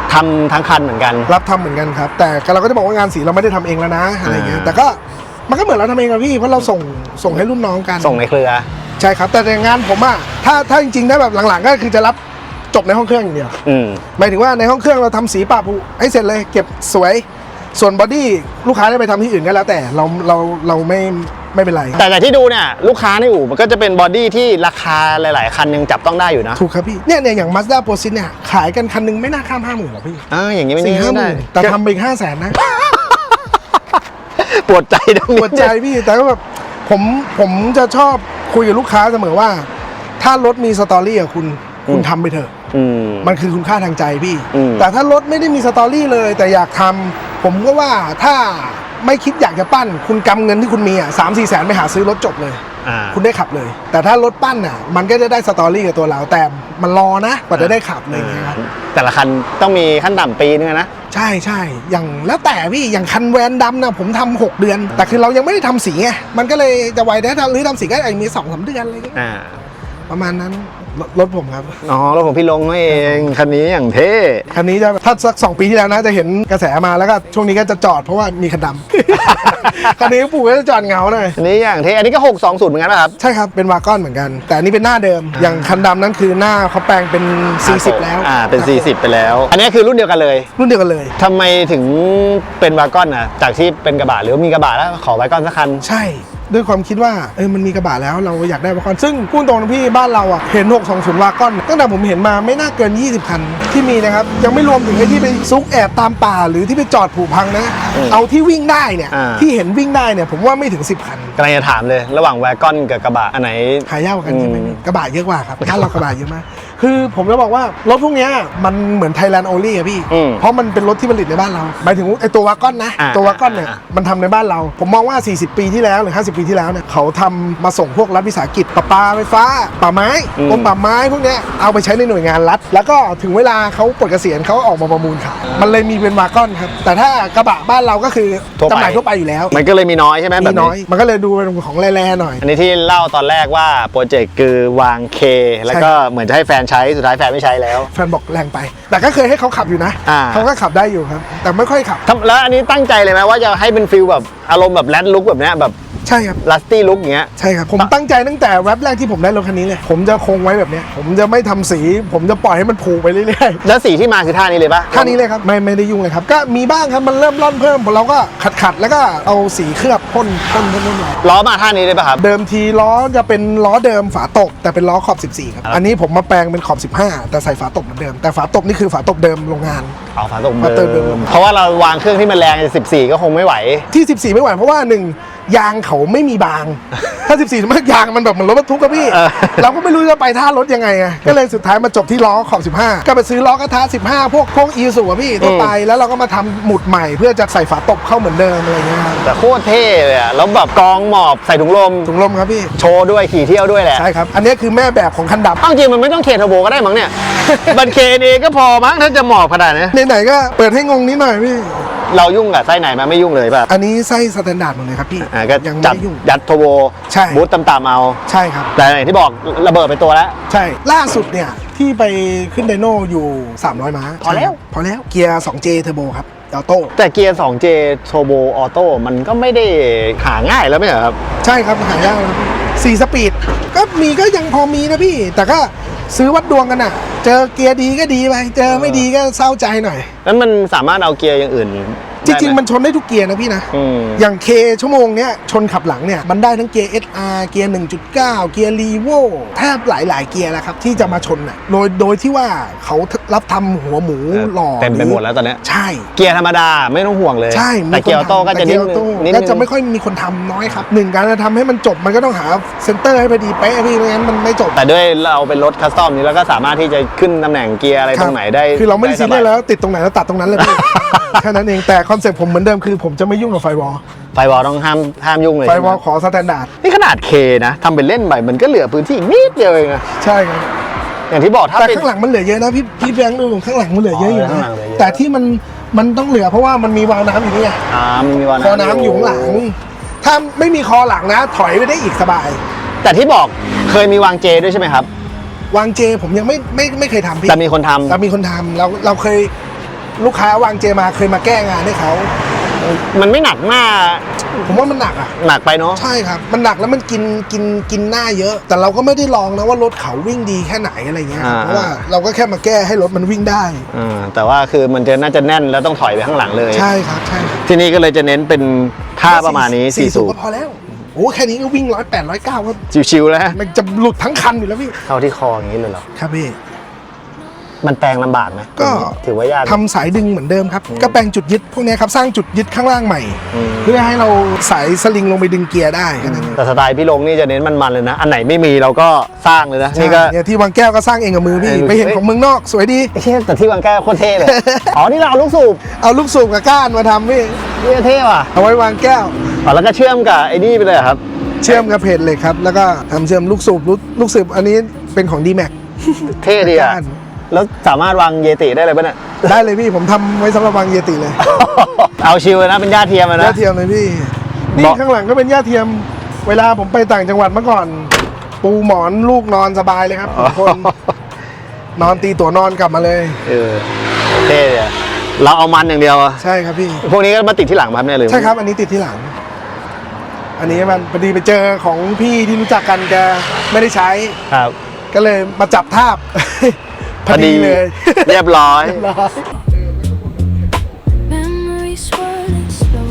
ทำทั้งคันเหมือนกัน รับทำเหมือนกันครับ แต่เราก็จะบอกว่างานสีเราไม่ได้ทำเองแล้วนะอะไรเงี้ย อ่า แต่ก็มันก็เหมือนเราทำเองอะพี่เพราะเราส่งให้รุ่นน้องกัน ส่งในเครือ ใช่ครับแต่ในงานผมอะถ้าจริงๆได้แบบหลังๆก็คือจะรับจบในห้องเครื่องอย่างเดียว อืม หมายถึงว่าในห้องเครื่องเราทำสีปะผุให้เสร็จเลยเก็บสวยส่วนบอดี้ลูกค้าได้ไปทำที่อื่นก็แล้วแต่เราไม่เป็นไร แต่ที่ดูเนี่ยลูกค้าในอู่มันก็จะเป็นบอดี้ที่ราคาหลาย ๆ คันยังจับต้องได้อยู่นะ ถูกครับพี่เนี่ยอย่าง Mazda p r o Sit เนี่ยขายกันคันหนึงไม่น่าข้าม 50,000หรอกพี่ อย่างนี้ไม่ 4-5 ห ได้ มื่นแต่ทำไปอีก500,000นะ ปวดใจตรงนี้ ปวดใจพี่แต่ก็แบบผมจะชอบคุยกับลูกค้าเสมอว่า ถ้ารถมีสตอรี่อะคุณทำไปเถอะ อืม มันคือคุณค่าทางใจพี่ อืม แต่ถ้ารถไม่ได้มีสตอรี่เลยแต่อยากทำผมก็ว่าถ้าไม่คิดอยากจะปั้น คุณกำเงินที่คุณมีอ่ะ3-4 แสนไปหาซื้อรถจบเลย คุณได้ขับเลย แต่ถ้ารถปั้นอ่ะมันก็จะได้สตอรี่กับตัวเราแต่มันรอนะกว่าจะได้ขับอะไรอย่างเงี้ยครับ แต่ละคันต้องมีขั้นต่ำปีนึงอะนะ ใช่อย่างแล้วแต่พี่อย่างคันแวนดำนะผมทำ6 เดือน แต่คือเรายังไม่ได้ทำสีไงมันก็เลยจะไวได้ถ้าหรือทำสีก็อาจจะมี 2-3 เดือนอะไรอย่างเงี้ยประมาณนั้นรถผมครับ อ๋อรถของพี่ลงเองคันนี้อย่างเท่ คันนี้จะถ้าสัก2 ปีที่แล้วนะจะเห็นกระแสมาแล้วก็ช่วงนี้ก็จะจอดเพราะว่ามีคันดำ คันนี้ปู่ก็จะจอดเหงาหน่อย อันนี้อย่างเท่อันนี้ก็620เหมือนกันป่ะครับ ใช่ครับเป็นวากอนเหมือนกัน แต่อันนี้เป็นหน้าเดิมอย่างคันดำนั้นคือหน้าเขาแปลงเป็น 40 แล้ว เป็น 40 ไปแล้ว อันนี้คือรุ่นเดียวกันเลย รุ่นเดียวกันเลย ทำไมถึงเป็นวากอนนะจากที่เป็นกระบะหรือว่ามีกระบะแล้วขอวากอนสักคัน ใช่ด้วยความคิดว่ามันมีกระบะแล้วเราอยากได้วากอนซึ่งพูดตรงนะพี่บ้านเราอ่ะเห็น620วากอนตั้งแต่ผมเห็นมาไม่น่าเกิน 20 คันที่มีนะครับยังไม่รวมถึงไอ้ที่ไปซุกแอบตามป่าหรือที่ไปจอดผุพังนะเอาที่วิ่งได้เนี่ยที่เห็นวิ่งได้เนี่ยผมว่าไม่ถึง10 คัน กำลังจะถามเลยระหว่างวากอนกับกระบะอันไหน หายากกว่ากันใช่ไหมพี่กระบะเยอะกว่าครับบ้านเรากระบะเยอะมากคือผมจะบอกว่ารถพวกเนี้ยมันเหมือน Thailand Only อะพี่เพราะมันเป็นรถที่ผลิตในบ้านเราหมายถึงไอ้ตัววากอนนะตัววากอนเนี่ยมันทำในบ้านเราผมมองว่า40 ปีที่แล้วหรือ50 ปีที่แล้วเนี่ยเขาทำมาส่งพวกรัฐวิสาหกิจประปาไฟฟ้าป่าไม้กรมป่าไม้พวกเนี้ยเอาไปใช้ในหน่วยงานรัฐแล้วก็ถึงเวลาเขาปลดเกษียณเขาออกมาประมูลขายมันเลยมีเป็นวากอนครับแต่ถ้ากระบะบ้านเราก็คือจำหน่ายทั่วไปอยู่แล้ว มันก็เลยมีน้อยใช่ไหมแบ มี บ น้ นี้ อยมันก็เลยดูเป็นของแร่ๆหน่อย อันนี้ที่เล่าตอนแรกว่าโปรเจกต์คือวางเคแล้วก็เหมือนจะให้แฟนใช้สุดท้ายแฟนไม่ใช้แล้ว แฟนบอกแรงไป แต่ก็เคยให้เขาขับอยู่นะ อ่า เขาก็ขับได้อยู่ครับ แต่ไม่ค่อยขับ แล้วอันนี้ตั้งใจเลยไหมว่าจะให้เป็นฟิลแบบอารมณ์แบบแรดลุกแบบเนี้ยแบบ ใช่ครับ ลัสตี้ลุกอย่างเงี้ย ใช่ครับ ผมตั้งใจตั้งแต่แว็บแรกที่ผมได้รถคันนี้เลย ผมจะคงไว้แบบเนี้ยผมจะไม่ทำสี ผมจะปล่อยให้มันผูกไปเรื่อย แล้วสีที่มาคือท่านี้เลยปะ ๆท่านี้เลยครับ ไม่ได้ยุ่งเลยครับ ก็มีบ้างครับ มันเริ่มร่อนเพิ่มเราก็ขัดแล้วก็เอาสีเคลือบพ่นไว้ ล้อมาท่านี้เลยปะครับ เดิมทีล้อจะเป็นล้อเดิมฝาตกแต่เป็นล้อขอบ 14 ครับ อันนี้ผมมาแปลงเป็นขอบ 15 แต่ใส่ฝาตกเหมือนเดิม แต่ฝาตกนี่คือฝาตกเดิมโรงงาน เอาฝาตก ฝาตกเดิ เดิ ม มเพราะว่าเราวางเครื่องที่มันแรง14ก็คงไม่ไหว ที่ 14 ไม่ไหวเพราะว่า1ยางเขาไม่มีบาง ถ้า 14 มากยางมันแบบเหมือนรถบรรทุกครับพี่ เราก็ไม่รู้จะไปท่ารถยังไงไงก็เลยสุดท้ายมาจบที่ล้อขอบ 15 ก็ไปซื้อล้อกระทะ15 พวกอีซูอะพี่ทั่วไปแล้วเราก็มาทำหมุดใหม่เพื่อจะใส่ฝาตบเข้าเหมือนเดิมอะไรเงี้ยครับ แต่โคตรเท่เลยอะแล้วแบบกองหมอบใส่ถุงลม ถุงลมครับพี่ โชว์ด้วยขี่เที่ยวด้วยแหละ ใช่ครับ อันนี้คือแม่แบบของคันดำ เอาจริงมันไม่ต้องเคเทอร์โบก็ได้มั้งเนี่ย บันเคเองก็พอมั้งถ้าจะหมอบขนาดนี้ ไหนๆก็เปิดให้งงนิดหน่อยพี่ เรายุ่งกับไส้ไหนมาไม่ยุ่งเลยป่ะ อันนี้ไส้สแตนดาร์ดหมดเลยครับพี่ ก็ ยังไม่ จับ ได้ยุ่ง ยัดโทโบ ใช่ บูทต่ำๆเอา ใช่ครับ แต่อย่างที่บอกระเบิดไปตัวแล้ว ใช่ล่าสุดเนี่ยที่ไปขึ้นไดโน่อยู่300 ม้า พอแล้ว พอแล้วเกียร์ 2J เทอร์โบครับออโต้ แต่เกียร์ 2J Turbo Auto มันก็ไม่ได้หาง่ายแล้วไม่เหรอครับ ใช่ครับหายากแล้วพี่4 สปีดก็มีก็ยังพอมีนะพี่ แต่ก็ซื้อวัดดวงกันอ่ะ เจอเกียร์ดีก็ดีไป เจอไม่ดีก็เศร้าใจหน่อย แล้วมันสามารถเอาเกียร์อย่างอื่น จริง ๆ มันชนได้ทุกเกียร์นะพี่นะ อย่างเคชั่วโมงเนี้ยชนขับหลังเนี่ยมันได้ทั้งเกียร์ SR เกียร์ 1.9 เกียร์ Revo แทบหลายๆเกียร์แล้วครับที่จะมาชนอ่ะโดยที่ว่าเขารับทำหัวหมูหล่อ เต็มไปหมดแล้วตอนเนี้ย ใช่ เกียร์ธรรมดาไม่ต้องห่วงเลย ใช่ แต่เกียร์ออโต้ก็จะนิด แต่เกียร์ออโต้ นิด ก็ นึ จะ ง ไม่ค่อยมีคนทำน้อยครับหนึ่งการจะทำให้มันจบมันก็ต้องหาเซนเตอร์ให้พอดีเป๊ะพี่ไม่งั้นมันไม่จบ แต่ด้วยเราเป็นรถคัสตอมนี้แล้วก็สามารถที่จะขึ้นตำแหน่งเกียร์อะไรตรงไหนได้ คือเราไม่ได้ซีเรียส บา แล้วติดตรงไหนเราตัดตรงนั้นเลยพี่ แค่นั้นเองแต่คอนเซ็ปต์ผมเหมือนเดิมคือผมจะไม่ยุ่งกับไฟวอล ไฟวอลต้องห้ามยุ่งเลย ไฟวอล ใช่ไหม ขอสแตนดาร์ด นี่ขนาดเคนะทำเป็นเล่นไปมันก็เหลือพื้นที่อีกนิดเดียวเองอะ ใช่ครับ อย่างที่บอกถ้า แต่ เป็น ข้างหลังมันเหลือเยอะนะพี่แบงค์ดูข้างหลังมันเหลือเยอะอยู่ ข้าง นะ หลังเหลือเยอะ แต่ที่มันต้องเหลือเพราะว่ามันมีวาล์วน้ำอยู่นี่ไง มันมีวาล์ว คอน้ำอยู่ข้างหลัง ถ้าไม่มีคอหลังนะ ถอยไปได้อีกสบาย แต่ที่บอกเคยมีวางเจด้วยใช่ไหมครับ วางเจผมยังไม่เคยทำพี่ แต่มีคนทำ เรามีคนทำเราเคย ลูกค้าวางเจมาเคยมาแก้งานให้เขา มันไม่หนักหน้า ผมว่ามันหนักอ่ะ หนักไปเนาะ ใช่ครับมันหนักแล้วมันกินหน้าเยอะ แต่เราก็ไม่ได้ลองนะว่ารถเขาวิ่งดีแค่ไหนอะไรเงี้ยครับเพราะว่าเราก็แค่มาแก้ให้รถมันวิ่งได้ แต่ว่าคือมันจะน่าจะแน่นแล้วต้องถอยไปข้างหลังเลย ใช่ครับใช่ครับ ที่นี่ก็เลยจะเน้นเป็นท่าประมาณนี้4 สูบ ก็พอแล้วโอ้แค่นี้ก็วิ่ง108 109ก็ ชิวๆแล้ว มันจะหลุดทั้งคันอยู่แล้วพี่ เข้าที่คออย่างนี้เลยเหรอ ครับพี่ มันแปลงลำบากไหม ก็ ถือว่ายาก ทำสายดึงเหมือนเดิมครับก็แปลงจุดยึดพวกเนี้ยครับสร้างจุดยึดข้างล่างใหม่ เพื่อให้เราสายสลิงลงไปดึงเกียร์ได้แค่นั้น แต่สไตล์พี่ลงนี่จะเน้นมันๆเลยนะ อันไหนไม่มีเราก็สร้างเลยนะ นี่ก็ เนี่ยที่วางแก้วก็สร้างเองกับมือพี่ เออ ไปเห็นของเมืองนอกสวยดี เท่แต่ที่วางแก้วโคตรเท่เลย อ๋อ นี่เราเอาลูกสูบ เอาลูกสูบกับก้านมาทำพี่ นี่เท่ว่ะ เอาไว้วางแก้ว อ๋อแล้วก็เชื่อมกับไอ้นี่ไปเลยเหรอครับ เชื่อมกับเพจเหล็กครับแล้วก็ทำเชื่อมลูกสูบลูกสูบอันนี้เป็นของ D-Max เท่ดีอ่ะ ก้าน แล้วสามารถวางเยติได้เลยป่ะเนี่ย ได้เลยพี่ผมทำไว้สำหรับวางเยติเลย เอาชิวเลยนะ เป็นญาติเทียมเลยนะ ย่าเทียมเลยพี่ บอ นี่ ก ข้างหลังก็เป็นย่าเทียม เวลาผมไปต่างจังหวัดเมื่อก่อน ปูหมอนลูกนอนสบายเลยครับทุกคนนอนตีตัวนอนกลับมาเลย เออเท่เลยอะเราเอามันอย่างเดียวอะ ใช่ครับพี่ พวกนี้ก็มาติดที่หลังมาเนี่ยหรือ ใช่ครับอันนี้ติดที่หลัง อันนี้มันพอดีไปเจอของพี่ที่รู้จักกันแกไม่ได้ใช้ ครับ ก็เลยมาจับทาบ พอดีเลย เรียบร้อย เรียบร้อย Memories swirling slow.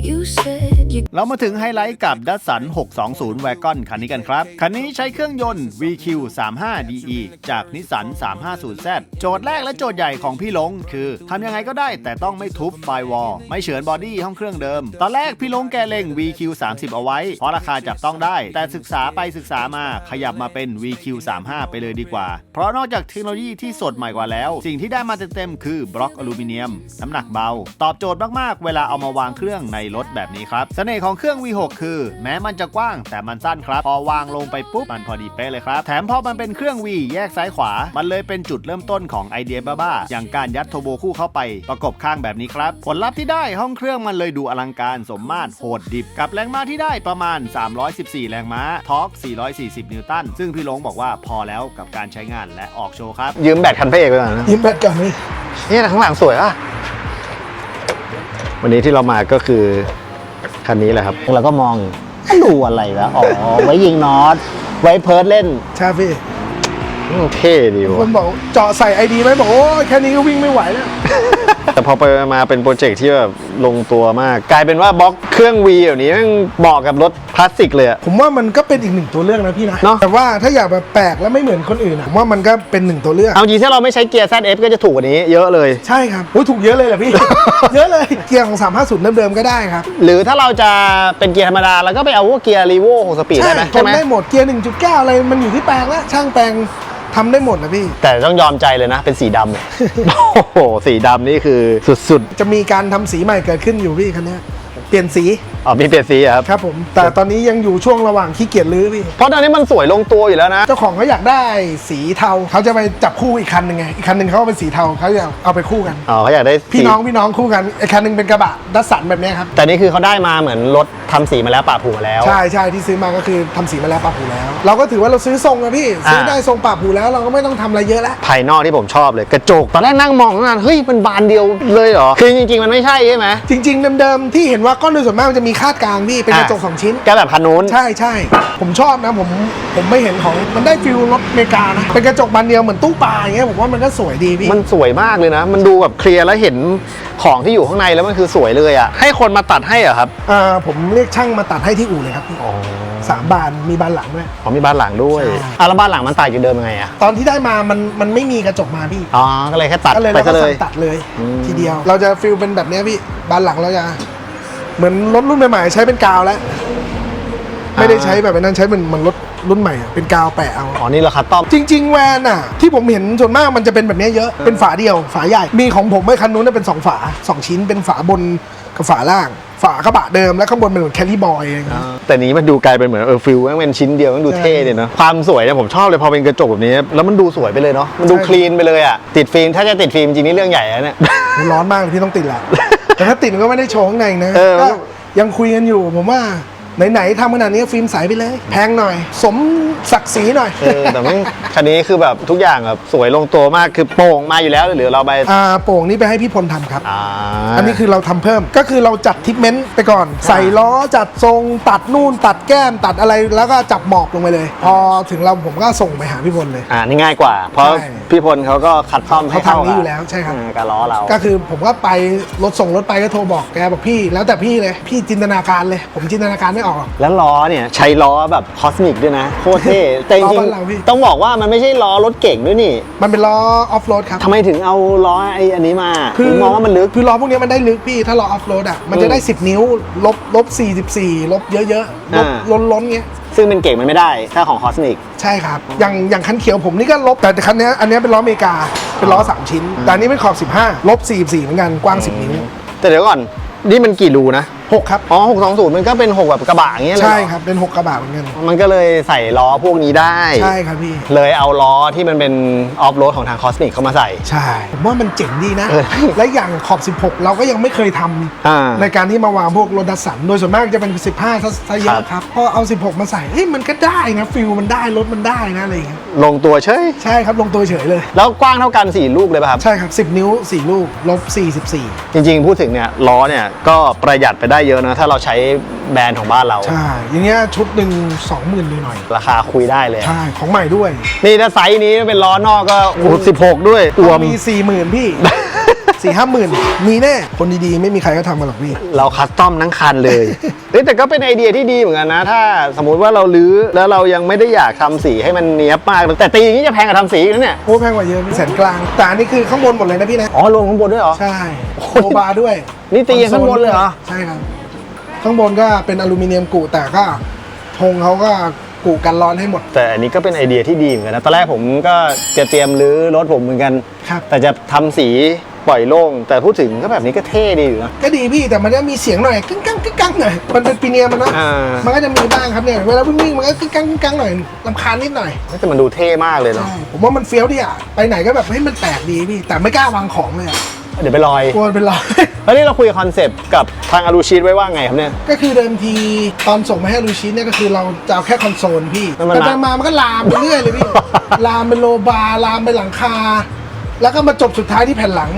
You said you เรามาถึงไฮไลท์กับดัสสัน620 Wagon คันนี้กันครับ คันนี้ใช้เครื่องยนต์ VQ 35DE จากนิสสัน 350Z โจทย์แรกและโจทย์ใหญ่ของพี่ลงคือทำยังไงก็ได้แต่ต้องไม่ทุบไฟวอลไม่เฉือนบอดี้ห้องเครื่องเดิม ตอนแรกพี่ลงแกเล็ง VQ 30เอาไว้เพราะราคาจับต้องได้ แต่ศึกษาไปศึกษามาขยับมาเป็น VQ 35ไปเลยดีกว่า เพราะนอกจากเทคโนโลยีที่สดใหม่กว่าแล้ว สิ่งที่ได้มาเต็มๆคือบล็อกอลูมิเนียมน้ำหนักเบาตอบโจทย์มากๆเวลาเอามาวางเครื่องในรถแบบนี้ครับเสน่ห์ของเครื่อง V6 คือแม้มันจะกว้างแต่มันสั้นครับพอวางลงไปปุ๊บมันพอดีเป๊ะเลยครับแถมพอมันเป็นเครื่อง V แยกซ้ายขวามันเลยเป็นจุดเริ่มต้นของไอเดียบ้าๆอย่างการยัดโทโบคู่เข้าไปประกบข้างแบบนี้ครับผลลัพธ์ที่ได้ห้องเครื่องมันเลยดูอลังการสมมาตรโหดดิบกับแรงม้าที่ได้ประมาณ314แรงม้าทอร์ก440นิวตันซึ่งพี่ลงบอกว่าพอแล้วกับการใช้งานและออกโชว์ครับ ยืมแบตคันพระเอกไปก่อนนะ ยิ้มแบตก่อนพี่ นี่ข้างหลังสวยอ่ะ วันนี้ที่เรามาก็คือคันนี้แหละครับเราก็มองดูอะไรวะอ๋อ ไว้ยิงน็อตไว้เพิร์ดเล่น ใช่พี่ เท่ดี ค ว่ะ นบอกเจาะใส่ไอดีไหมบอกโอ้ยแค่นี้ก็วิ่งไม่ไหวแล้ว แต่พอไปมาเป็นโปรเจกต์ที่แบบลงตัวมาก กลายเป็นว่าบล็อกเครื่องวีแบบนี้แม่งเหมาะกับรถพลาสติกเลยอะ ผมว่ามันก็เป็นอีกหนึ่งตัวเลือกนะพี่นะ เนอะ แต่ว่าถ้าอยากแบบแปลกและไม่เหมือนคนอื่นอะผมว่ามันก็เป็นหนึ่งตัวเลือก เอาจริงถ้าเราไม่ใช้เกียร์ ZF ก็จะถูกกว่านี้เยอะเลย ใช่ครับโอ้ยถูกเยอะเลยเหรอพี่ เยอะเลยเกียร์ของ350เดิมๆก็ได้ครับ หรือถ้าเราจะเป็นเกียร์ธรรมดาเราก็ไปเอาพวกเกียร์รีโว6สปีดได้ไหม ท ใช่ น ไหม ได้หมดเกียร์ 1.9 อะไรมันอยู่ที่แปลงแล้วช่างแปลงทำได้หมดนะพี่ แต่ต้องยอมใจเลยนะ เป็นสีดำ โอ้โห สีดำนี่คือสุด จะมีการทำสีใหม่เกิดขึ้นอยู่พี่คันเนี้ยเปลี่ยนสี ๆอ๋อมีเปลี่ยนสีเหรอครับ ครับผมแต่ตอนนี้ยังอยู่ช่วงระหว่างขี้เกียจรื้อพี่ เพราะตอนนี้มันสวยลงตัวอยู่แล้วนะ เจ้าของเขาอยากได้สีเทาเขาจะไปจับคู่อีกคันหนึ่งไงอีกคันหนึ่งเขาเป็นสีเทาเขาจะเอาไปคู่กัน อ๋อเขาอยากได้สี พี่น้องคู่กันอีกคันหนึ่งเป็นกระบะดัสสันแบบเนี้ยครับ แต่นี่คือเขาได้มาเหมือนรถทำสีมาแล้วปะผูมาแล้ว ใช่ที่ซื้อมาก็คือทำสีมาแล้วปรับผูแล้ว เราก็ถือว่าเราซื้อทรงนะพี่ซื้อได้ทรงปรับผูแล้วเราก็ไม่ต้องทำอะไรเยอะแล้ว ภายนอกที่ผมชอบเลยกระจกตอนแรกนั่งมองตั้งนานเฮ้ยมันบานเดียวเลยเหรอคือจริงๆมันไม่ใช่ใช่ไหม จริงๆเดิมๆที่เห็นว่าก้อนโดยส่วนมากมันจะมีคาดกลางพี่เป็นกระจก2ชิ้น แกแบบคันนู้น ใช่ผมชอบนะผมไม่เห็นของมันได้ฟิลรถอเมริกานะเป็นกระจกบานเดียวเหมือนตู้ปลาอย่างเงี้ยผมว่ามันก็สวยดีพี่ มันสวยมากเลยนะ มันดูแบบเคลียร์แล้วเห็นของที่อยู่ข้างในแล้วมันคือสวยเลยอ่ะให้คนมาตัดให้เหรอครับ ผมเรียกช่างมาตัดให้ที่อู่เลยครับพี่3 บานมีบานหลังด้วย อ๋อมีบ้านหลังด้วย ใช่ แล้วบ้านหลังมันต่างจากเดิมยังไงอ่ะ ตอนที่ได้มามันไม่มีกระจกมาพี่ อ๋อก็เลยแค่ตัด ก็เลย ไป เราก็ ซะเล สั่ ย งตัดเลยทีเดียว เราจะฟิลเป็นแบบเนี้ยพี่บานหลังเราจะเหมือนรถรุ่นใหม่ๆใช้เป็นกาวแล้ว ไม่ได้ใช้แบบนั้นใช้เป็นรถรุ่นใหม่อะเป็นกาวแปะเอา อ๋อนี่ราคาต้อม จริง ๆ แวนอ่ะที่ผมเห็นส่วนมากมันจะเป็นแบบเนี้ยเยอะเป็นฝาเดียวฝาใหญ่มีของผมไอ้คันนู้นนะเป็น2 ฝา 2 ชิ้นเป็นฝาบนกับฝาล่าง ฝากระบะเดิมแล้วข้างบนเป็นเหมือนแคลรี่บอยอะไรอย่างเงี้ย แต่นี้มันดูกลายเป็นเหมือนฟิลแม่งเป็นชิ้นเดียวมันดูเท่เลยเนาะความสวยเนี่ยผมชอบเลยพอเป็นกระจกแบบนี้ แล้วมันดูสวยไปเลยเนาะมันดู ใช่ คลีนไปเลยอ่ะติดฟิล์มถ้าจะติดฟิล์มจริงนี่เรื่องใหญ่แล้วเนี่ย มันร้อนมากพี่ต้องติดแหละ แต่ถ้าติดมันก็ไม่ได้โชว์ข้างในนะ เออ ก็ยังคุยกันอยู่ผมว่า ไหนๆทำขนาดนี้ฟิล์มใสไปเลย แพงหน่อย สมศักดิ์ศรีหน่อย แต่แม่งคันนี้คือแบบทุกอย่างแบบสวยลงตัวมากคือโป่งมาอยู่แล้วหรือเราไป โป่งนี้ไปให้พี่พลทำครับ อ่า อันนี้คือเราทำเพิ่มก็คือเราจัดทิปเมนต์ไปก่อน ใส่ล้อจัดทรงตัดนู่นตัดแก้มตัดอะไรแล้วก็จับหมอกลงไปเลย พอถึงเราผมก็ส่งไปหาพี่พลเลย นี่ง่ายกว่า เพราะ ใช่ พี่พลเขาก็คัดซ่อมให้ เขาทำนี้อยู่แล้วใช่ครับ กับล้อเรา ก็คือผมก็ไปรถส่งรถไปก็โทรบอกแกบอกพี่แล้วแต่พี่เลยพี่จินตนาการเลย ผมจินตนาการไม่ออกหรอก แล้วล้อเนี่ยใช้ล้อแบบคอสมิกด้วยนะโคตรเท่แต่จ ล้อ ริง บ้านเราพี่ ๆต้องบอกว่ามันไม่ใช่ล้อรถเก่งด้วยนี่ มันเป็นล้อออฟโรดครับ ทำไมถึงเอาล้ออันนี้มาผมมองว่ามันลึก คือล้อพวกนี้มันได้ลึกพี่ถ้าล้อออฟโรดอ่ะมันจะได้ 10 นิ้วลบ44ลบเยอะๆลบล้นๆเงี้ย ซึ่งเป็นเก่งมันไม่ได้ถ้าของคอสมิก ใช่ครับอย่างคันเขียวผมนี่ก็ลบแต่คันนี้อันนี้เป็นล้ออเมริกาเป็นล้อ3ชิ้นแต่อันนี้เป็นขอบ15ลบ44เหมือนกันกว้าง10 นิ้ว แต่เดี๋ยวก่อนนี่มันกี่รูนะ 6ครับ อ๋อ620มันก็เป็น6แบบกระบะอย่างเงี้ยเลย ใช่ครับเป็น6กระบะเหมือนกัน มันก็เลยใส่ล้อพวกนี้ได้ ใช่ครับพี่ เลยเอาล้อที่มันเป็นออฟโรดของทางคอสมิกเข้ามาใส่ ใช่ผมว่ามันเจ๋งดีนะ เออ และอย่างขอบ 16 เราก็ยังไม่เคยทำในการที่มาวางพวกรถดัสสันโดยส่วนมากจะเป็น 15ซะเยอะครับพอเอา 16 มาใส่เฮ้ยมันก็ได้นะฟิลมันได้รถมันได้นะอะไรอย่างเงี้ย ลงตัวเฉย ใช่ครับลงตัวเฉยเลย แล้วกว้างเท่ากัน4ลูกเลยป่ะครับ ใช่ครับ10 นิ้ว4ลูกลบ44จริงๆ พูดถึงเนี่ยล้อเนี่ยก็ประหยัดไปได้เยอะนะ ถ้าเราใช้แบรนด์ของบ้านเรา ใช่อย่างเงี้ยชุดหนึ่ง20,000หน่อย ราคาคุยได้เลย ๆใช่ของใหม่ด้วย นี่ถ้าไซส์นี้เป็นล้อนอกก็16 ด้วยอวม มี 40,000 พี่ 4-5 หมื่นมีแน่คนดีๆไม่มีใครก็ทำมาหรอกพี่ เราคัสตอมทั้งคันเลย เฮ้ยแต่ก็เป็นไอเดียที่ดีเหมือนกันนะ ถ้าสมมุติว่าเราลื้อแล้วเรายังไม่ได้อยากทำสีให้มันเนียบมากแต่ตีอย่างนี้จะแพงกว่าทำสีอีกนะเนี่ย โอ้แพงกว่าเยอะพี่แสนกลางแต่อันนี้คือข้างบนหมดเลยนะพี่นะ อ๋อรวมข้างบนด้วยเหรอ ใช่ โอ้โห โลบาร์ด้วย นี่ตีข้างบนเลยเหรอ ใช่ครับ ข้างบนก็เป็นอลูมิเนียมกุแต่ก็ธงเขาก็กุกันร้อนให้หมด แต่อันนี้ก็เป็นไอเดียที่ดีเหมือนกันนะ ตอนแรกผมก็จะเตรียมรื้อรถผมเหมือนกัน ครับ แต่จะทำสีปล่อยโล่ง แต่พูดถึงก็แบบนี้ก็เท่ดีอยู่นะ ก็ดีพี่แต่มันจะมีเสียงหน่อยกึ้งกังกึ้งกังหน่อยมันเป็นปีเนียมมันเนาะ อ่า มันก็จะมีบ้างครับเนี่ยเวลาวิ่งๆมันก็กึ้งกังกึ้งกังหน่อยรำคาญนิดหน่อย แต่มันดูเท่มากเลยเนาะ ใช่ผมว่ามันเฟี้ยวดีอ่ะไปไหนก็แบบเฮ้ยมันแปลกดีพี่แต่ไม่กล้าวางของเลยอ่ะ เดี๋ยวไปลอย กลัวมันเป็นรอย แล้วนี่เราคุยคอนเซปต์กับทางอารูชีตไว้ว่าไงครับเนี่ย ก็คือเดิมทีตอนส่งมาให้ลูชิเนี่ยก็คือเราจะเอาแค่คอนโซลพี่ แล้วมัน แต่ไปมามันก็ลามไปเรื่อยเลยพี่ ลามเป็นโลบาร์ลามไปหลังคา แล้วก็มาจบสุดท้ายที่แผ่นหลัง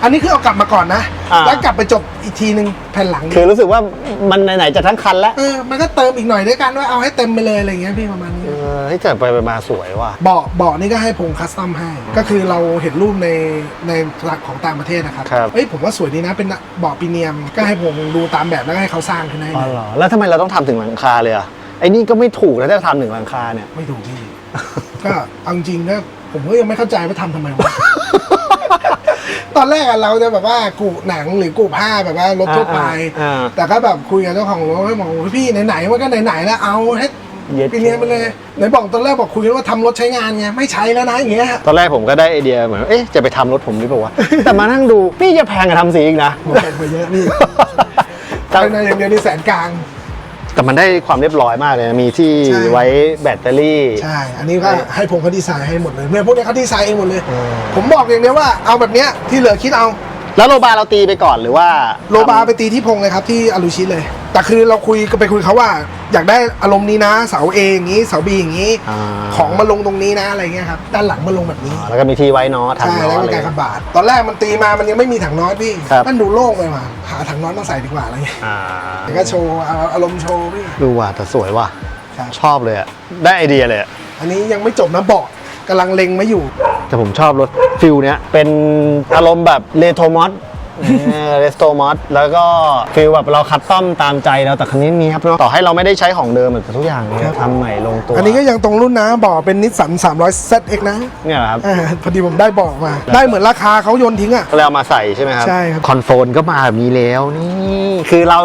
อันนี้คือเอากลับมาก่อนนะ แล้วกลับไปจบอีกทีนึงแผ่นหลัง คือรู้สึกว่ามันไหนๆจะทั้งคันแล้ว มันก็เติมอีกหน่อยด้วยกันว่าเอาให้เต็มไปเลยอะไรอย่างเงี้ยพี่ประมาณนี้ ให้จัดไปมาสวยว่ะ เบาะนี่ก็ให้พงคัสตอมให้ ก็คือเราเห็นรูปในหลักของต่างประเทศนะครับ ครับ เอ้ยผมว่าสวยดีนะเป็นเบาะปีเนียม ก็ให้ผมดูตามแบบแล้วก็ให้เขาสร้างขึ้นให้ อ๋อเหรอแล้วทำไมเราต้องทำถึงหลังคาเลยอ่ะไอ้นี่ก็ไม่ถูกแล้วถ้าทำถึงหลังคาเนี่ย ไม่ถูกพี่ ก็เอาจริงๆก็ผมก็ยังไม่เข้าใจว่าทำทำไมวะ ตอนแรกอะเราจะแบบว่ากูหนังหรือกูผ้าแบบว่ารถทั่วไป แต่ก็แบบคุยกับเจ้าของรถให้บอกว่าพี่ไหนๆว่าก็ไหนๆแล้วเอาให้ เย็ด ปีเนียมไปเลยไหนบอกตอนแรกบอกคุยกันว่าทำรถใช้งานไงไม่ใช้แล้วนะอย่างเงี้ย ตอนแรกผมก็ได้ไอเดียเหมือนว่าเอ๊ะจะไปทำรถผมหรือเปล่าวะ แต่มานั่งดูนี่จะแพงกับทำสีอีกนะ หมดไปเยอะพี่ภายในอย่างเดียวนี่แสนกลาง แต่มันได้ความเรียบร้อยมากเลยนะมีที่ ใช่ ไว้แบตเตอรี่ ใช่ อันนี้ก็ให้ผมเขาดีไซน์ให้หมดเลยเนี่ยพวกนี้เขาดีไซน์เองหมดเลย ผมบอกอย่างเดียวว่าเอาแบบเนี้ยที่เหลือคิดเอา แล้วโลบาเราตีไปก่อนหรือว่า โลบาไปตีที่พงเลยครับที่อลูชิเลย แต่คือเราคุยก็ไปคุยเขาว่า อยากได้อารมณ์นี้นะเสา A อย่างนี้เสา B อย่างนี้ ของมาลงตรงนี้นะอะไรเงี้ยครับด้านหลังมาลงแบบนี้ แล้วก็มีที่ไว้เนาะถัง ใช่ เนาะ แล้ว อะ ก็ ไร การกระบาดตอนแรกมันตีมามันยังไม่มีถังน็อตพี่ ครับ มันดูโล่งไปมาหาถังน็อตมาใส่ดีกว่าอะไรเงี้ย อ่า แต่ก็โชว์เอาอารมณ์โชว์พี่ ดูว่ะแต่สวยว่ะ ครับ ชอบเลยอะได้ไอเดียเลยอะ อันนี้ยังไม่จบนะเบาะกำลังเล็งไม่อยู่ แต่ผมชอบรถฟิลเนี้ยเป็นอารมณ์แบบเรโทรมอสเรสโตมอสแล้วก็ฟิลแบบเราคัดต้อมตามใจเราแต่คันนี้มีครับเนาะต่อให้เราไม่ได้ใช้ของเดิมแต่ทุกอย่างเนี่ยทำใหม่ลงตัว อันนี้ก็ยังตรงรุ่นนะเบาะเป็นนิสสัน300 ZX นะ เนี่ยเหรอครับ พอดีผมได้เบาะมา ได้เหมือนราคาเขาโยนทิ้งอ่ะ ก็เลยเอามาใส่ใช่ไหมครับ ใช่ครับ คอนโซลก็มาแบบนี้แล้วนี่คือเร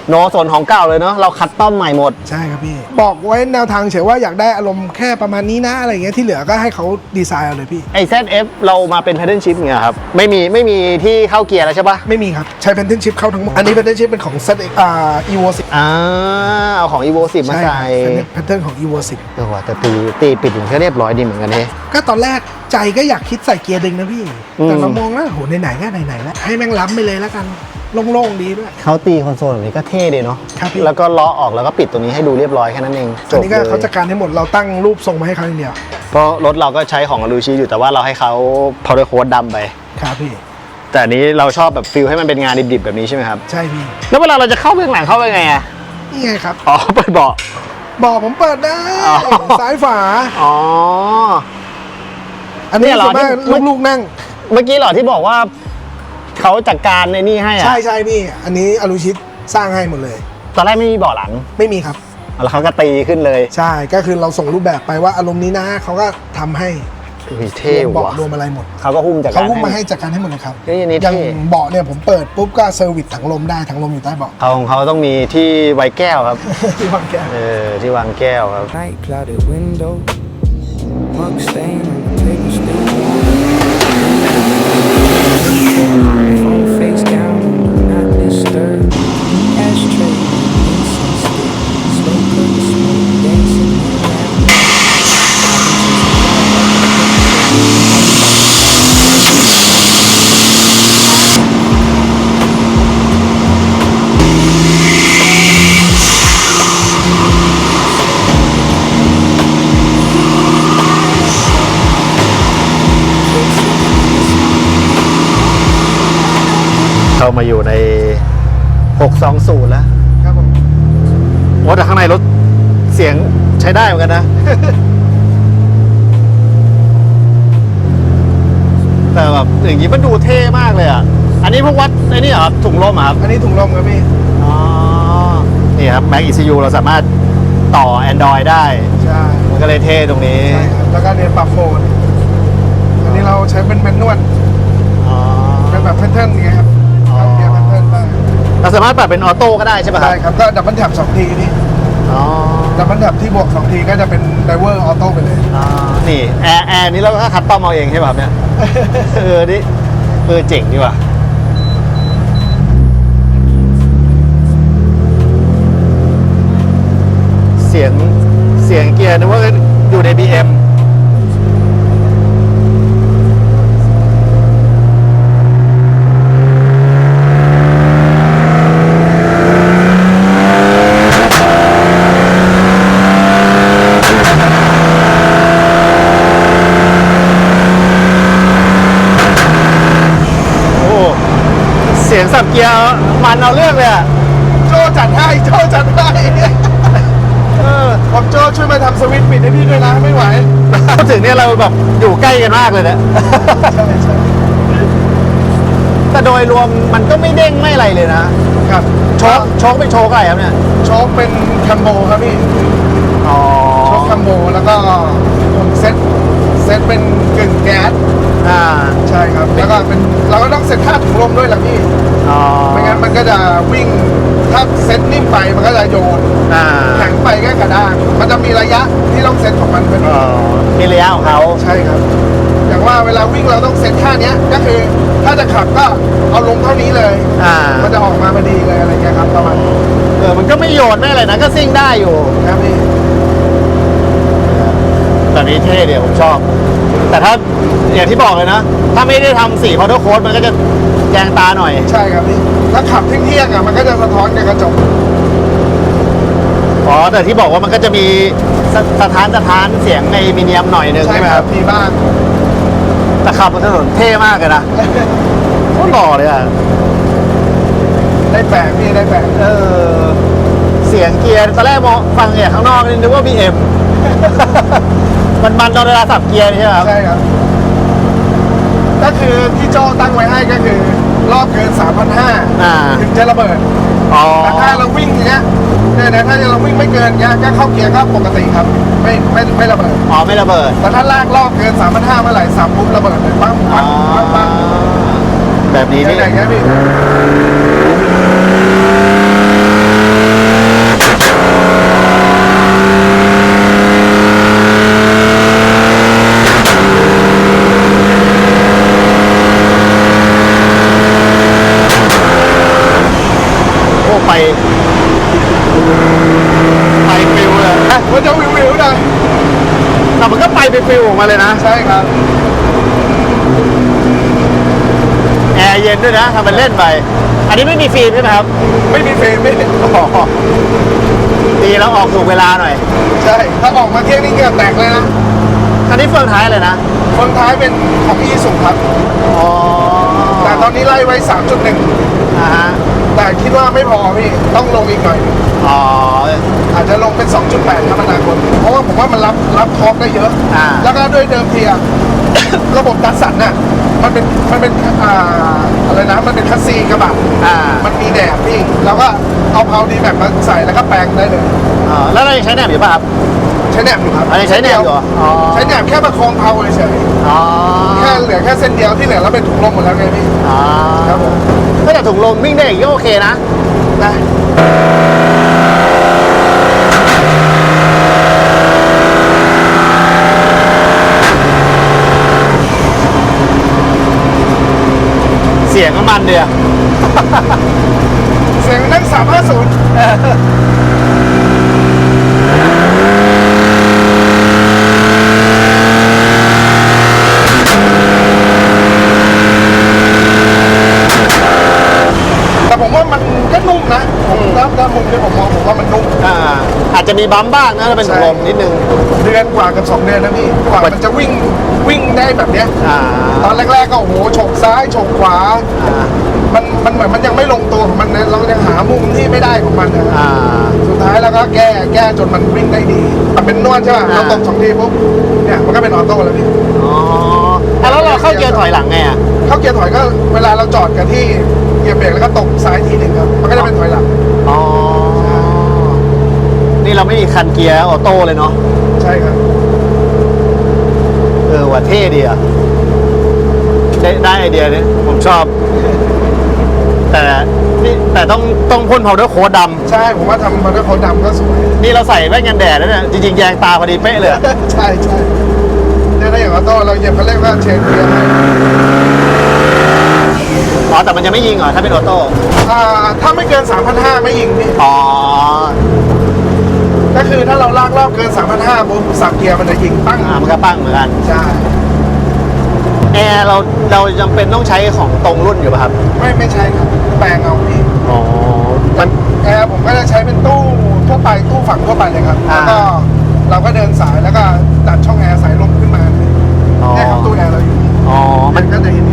าโนส่วนของเก่าเลยเนาะเราคัดต้อมใหม่หมด ใช่ครับพี่ บอกไว้แนวทางเฉยว่าอยากได้อารมณ์แค่ประมาณนี้นะอะไรเงี้ยที่เหลือก็ให้เขาดีไซน์เอาเลยพี่ ไอ ZF เรามาเป็น Paddle Shift เนี่ยครับไม่มีที่เข้าเกียร์แล้วใช่ปะ ไม่มีครับ ใช้ Pattern Shift เข้าทั้งหมด อันนี้ Pattern Shift เป็นของ ZX Evo 10 เอาของ Evo 10 มาใส่ เป็น Pattern ของ Evo เออว่ะแต่ตีปิดอย่างก็เรียบร้อยดีเหมือนกันเฮ้ 10 ก็ตอนแรกใจก็อยากคิดใส่เกียร์ดึงนะพี่ แต่เรามองแล้วโหไหนๆก็ไหนๆแล้วให้แม่งล้ำไปเลยแล้วกัน โล่งๆดีด้วย เขาตีคอนโซลแบบนี้ก็เท่ดีเนาะ ครับพี่ แล้วก็ล้อออกแล้วก็ปิดตรงนี้ให้ดูเรียบร้อยแค่นั้นเองจ อัน บ นี้ เล ก็ ย เขาจัดการให้หมดเราตั้งรูปทรงมาให้เขาอย่างเดียว เพราะรถเราก็ใช้ของอลูชิอยู่แต่ว่าเราให้เขา powder coat ดำไป ครับพี่ แต่อันนี้เราชอบแบบฟิลให้มันเป็นงานดิบๆแบบนี้ใช่ไหมครับ ใช่พี่ แล้วเวลาเราจะเข้าไปข้างหลังเข้าไปไงอะ นี่ไงครับ อ๋อเปิดเบาะ บอกผมเปิดได้ อ๋อ ซ้ายฝา อ๋อ อันนี้ เนี่ยเหรอ ส่วนมาก ที่ ลูกๆนั่ง เมื่อกี้เหรอที่บอกว่าเขาจัดการในนี่ให้อะ ใช่พี่ อันนี้อลูชิตสร้างให้หมดเลย ตอนแรกไม่มีเบาะหลัง ไม่มีครับ แล้วเขาก็ตีขึ้นเลย ใช่ก็คือเราส่งรูปแบบไปว่าอารมณ์นี้นะเขาก็ทำให้ อุ้ยเท่ รวมเบาะ ว่ะ รวมอะไรหมด เขาก็หุ้มจัดกา เขา ร พุ่งมาให้จัดการให้หมดเลยครับ เฮ้ยอันนี้ อย่าง เท่ เบาะเนี่ยผมเปิดปุ๊บก็เซอร์วิสถังลมได้ถังลมอยู่ใต้เบาะ เขาของเขาต้องมีที่ไว้แก้วครับ ที่วางแก้ว ที่วางแก้วครับ Night clouded window, mug stain on the table still. Phone face down, not disturbed. Ashtray, incense stick, slow cook smoke dancing around. เข้ามาอยู่ใน 620 แล้ว ครับผม โอ้แต่ข้างในรถเสียงใช้ได้เหมือนกันนะ แต่แบบอย่างนี้มันดูเท่มากเลยอ่ะ อันนี้พวกวัดไอ้นี่เหรอครับถุงลมอะครับ อันนี้ถุงลมครับพี่ อ๋อ นี่ครับ Mac ECU เราสามารถต่อ Android ได้ ใช่ มันก็เลยเท่ตรงนี้ ใช่ครับแล้วก็เนี่ยปรับโฟนอันนี้เราใช้เป็นแมนนวล อ๋อ เป็นแบบแพทเทิร์นไงครับ อ๋อ เกียร์แพทเทิร์นได้ เราสามารถปรับเป็นออโต้ก็ได้ใช่ไหมครับ ใช่ครับก็ดับเบิลแท็บ2 ทีนี่ อ๋อ ดับเบิลแท็บที่บวก2 ทีก็จะเป็นไดเวอร์ออโต้ไปเลย อ่านี่แอร์นี้เราก็คัดต้อมเอาเองใช่ป่ะครับเนี่ย นี่เจ๋งดีว่ะเสียงเกียร์นึกว่าอยู่ใน BM โอ้เสียงสับเกียร์มันเอาเรื่องเลยอ่ะ โจจัดให้โจจัดให้ บอกโจช่วยมาทำสวิตช์ปิดให้พี่ด้วยนะไม่ไหว พูดถึงเนี่ยเราแบบอยู่ใกล้กันมากเลยนะ ใช่ใช่ แต่โดยรวมมันก็ไม่เด้งไม่อะไรเลยนะครับ โชคเป็นโชคอะไรครับเนี่ย โชคเป็นคัมโบครับพี่ อ๋อ โชคคัมโบแล้วก็ผมเซ็ตเป็นกึ่งแก๊ส อ่า ใช่ครับ แล้วก็เป็นเราก็ต้องเซ็ตค่าถุงลมด้วยแหละพี่ อ๋อ ไม่งั้นมันก็จะวิ่งถ้าเซ็ตนิ่มไปมันก็จะโยน อ่า แข็งไปก็กระด้างมันจะมีระยะที่ต้องเซ็ตของมันพอดี อ๋อมีระยะของเขา ใช่ครับ อย่างว่าเวลาวิ่งเราต้องเซ็ตค่าเนี้ยก็คือถ้าจะขับก็เอาลงเท่านี้เลย อ่า มันจะออกมาพอดีเลยอะไรเงี้ยครับประมาณนี้ มันก็ไม่โยนไม่อะไรนะก็ซิ่งได้อยู่ ครับพี่ แบบนี้เท่เดียวผมชอบ แต่ถ้าอย่างที่บอกเลยนะ ถ้าไม่ได้ทำสีพาวเดอร์โค้ดมันก็จะแยงตาหน่อย ใช่ครับพี่ถ้าขับเที่ยงๆอ่ะมันก็จะสะท้อนกับกระจก อ๋อแต่ที่บอกว่ามันก็จะมีสะท้านเสียงในมิเนียมหน่อยนึง ใช่ ใช่ไหม ค ค รั รั บบ มีบ้าง แต่ขับบนถนนเท่มากเลยนะโคตรหล่อเลยอ่ะ ได้แปลกพี่ได้แปลก เสียงเกียร์ตอนแรกมองฟังเนี่ยข้างนอกนี่นึกว่า BM มันตอนเวลาสับเกียร์นี่ใช่ไหมครับ ใช่ครับ ก็คือที่โจตั้งไว้ให้ก็คือรอบเกิน 3,500 ถึงจะระเบิด อ๋อ แต่ถ้าเราวิ่งอย่างเงี้ยเนี่ยถ้าเราวิ่งไม่เกินเงี้ยก็เข้าเกียร์ก็ปกติครับ ไม่ระเบิด อ๋อไม่ระเบิด แต่ถ้าลากรอบเกิน 3,500 เมื่อไหร่สับปุ๊บระเบิดเลยปั้งปั้งปั้งปั้ง แบบนี้นี่ อย่างเงี้ยพี่ โอ้ไปฟิวเลย มันจะวิวๆหน่อย แต่มันก็ไปฟิวออกมาเลยนะ ใช่ครับ แอร์เย็นด้วยนะทำเป็นเล่นไป อันนี้ไม่มีฟิล์มใช่ไหมครับ ไม่มีเฟรมไม่มี ดีแล้วออกถูกเวลาหน่อย ใช่ถ้าออกมาเที่ยงนี่เหงื่อแตกเลยนะ อันนี้เฟืองท้ายเลยนะ คนท้ายเป็นของอีสุครับ อ๋อ แต่ตอนนี้ไล่ไว้ 3.1 อ่าฮะ แต่คิดว่าไม่พอพี่ต้องลงอีกหน่อย อ๋อ อาจจะลงเป็น 2.8 ครับอนาคตเพราะว่าผมว่ามันรับทอร์กได้เยอะ แล้วก็ด้วยเดิมทีอะ ระบบดัสสันน่ะมันเป็นอะไรนะมันเป็นคัสซีกระบะ มันมีแดดพี่เราก็เอาเพาดีแบบมาใส่แล้วก็แปลงได้เลย อ๋อแล้วเรายังใช้แหนบอยู่ป่ะครับ ใช้แหนบอยู่ครับ อันนี้ใช้แหนบอยู่เหรออ๋อ ใช้แหนบแค่ประคองเพาเฉย อ๋อ ๆแค่เหลือแค่เส้นเดียวที่เหลือเราเป็นถุงลมหมดแล้วไงพี่ อ๋อ ครับผม ถ้าแต่ถุงลมวิ่งได้อย่างนี้ก็โอเคนะ ได้ เสียงน้ำมันเดียว เสียงนั่ง350แต่ผมว่ามันก็นุ่มนะผมถ้ามุมที่ผมมองผมว่ามันนุ่ม อาจจะมีบัมป์บ้างนะถ้าเป็นถุงลมนิดนึง เดือนกว่ากับ2 เดือนนะพี่กว่ามันจะวิ่งได้แบบเนี้ย อ่า ตอนแรกๆก็โอ้โหฉกซ้ายฉกขวา มันเหมือนมันยังไม่ลงตัวของมันนะเรายังหามุมที่ไม่ได้ของมันนะ อ่า สุดท้ายแล้วก็แก้จนมันวิ่งได้ดีมันเป็นนวดใช่ป่ะเราตบ2 ทีปุ๊บเนี่ยมันก็เป็นออโต้แล้วพี่ อ๋อแล้วเราเข้าเกียร์ถอยหลังไงอ่ะ เข้าเกียร์ถอยก็เวลาเราจอดกันที่เหยียบเบรกแล้วก็ตบซ้ายทีหนึ่งครับมันก็จะเป็นถอยหลัง อ๋อ นี่เราไม่มีคันเกียร์ออโต้เลยเนาะ ใช่ครับ ว่าเท่ดีอ่ะได้ไอเดียนี้ผมชอบ แต่ต้องพ่นพาวเดอร์โค้ดด ใช่ผมว่าทำมันด้วยโค้ดดำก็สวย ำนี่เราใส่แว่นกันแดดแล้วเนี่ยจริงๆแยงตาพอดีเป๊ะเลยอะ ใช่เนี่ยถ้าอย่างออโต้เราเหยียบเขาเรียกว่าเชนเกียร์ให้ อ๋อแต่มันจะไม่ยิงเหรอถ้าเป็นออโต้ ถ้าไม่เกิน 3,500 ไม่ยิงพี่ อ๋อ ก็คือถ้าเราลากรอบเกิน 3,500ปุ๊บสับเกียร์มันจะยิงปั้ง มันก็ปั้งเหมือนกัน ใช่ แอร์เราจำเป็นต้องใช้ของตรงรุ่นอยู่ป่ะครับ ไม่ใช่ครับแปลงเอาพี่ อ๋อ มัน แอร์ผมก็จะใช้เป็นตู้ทั่วไปตู้ฝั่งทั่วไปเลยครับ อ่า แล้วก็เราก็เดินสายแล้วก็ดัดช่องแอร์สายลมขึ้นมาเลย อ๋อ เนี่ยครับตู้แอร์เราอยู่ อ๋อ มันก็จะเห็น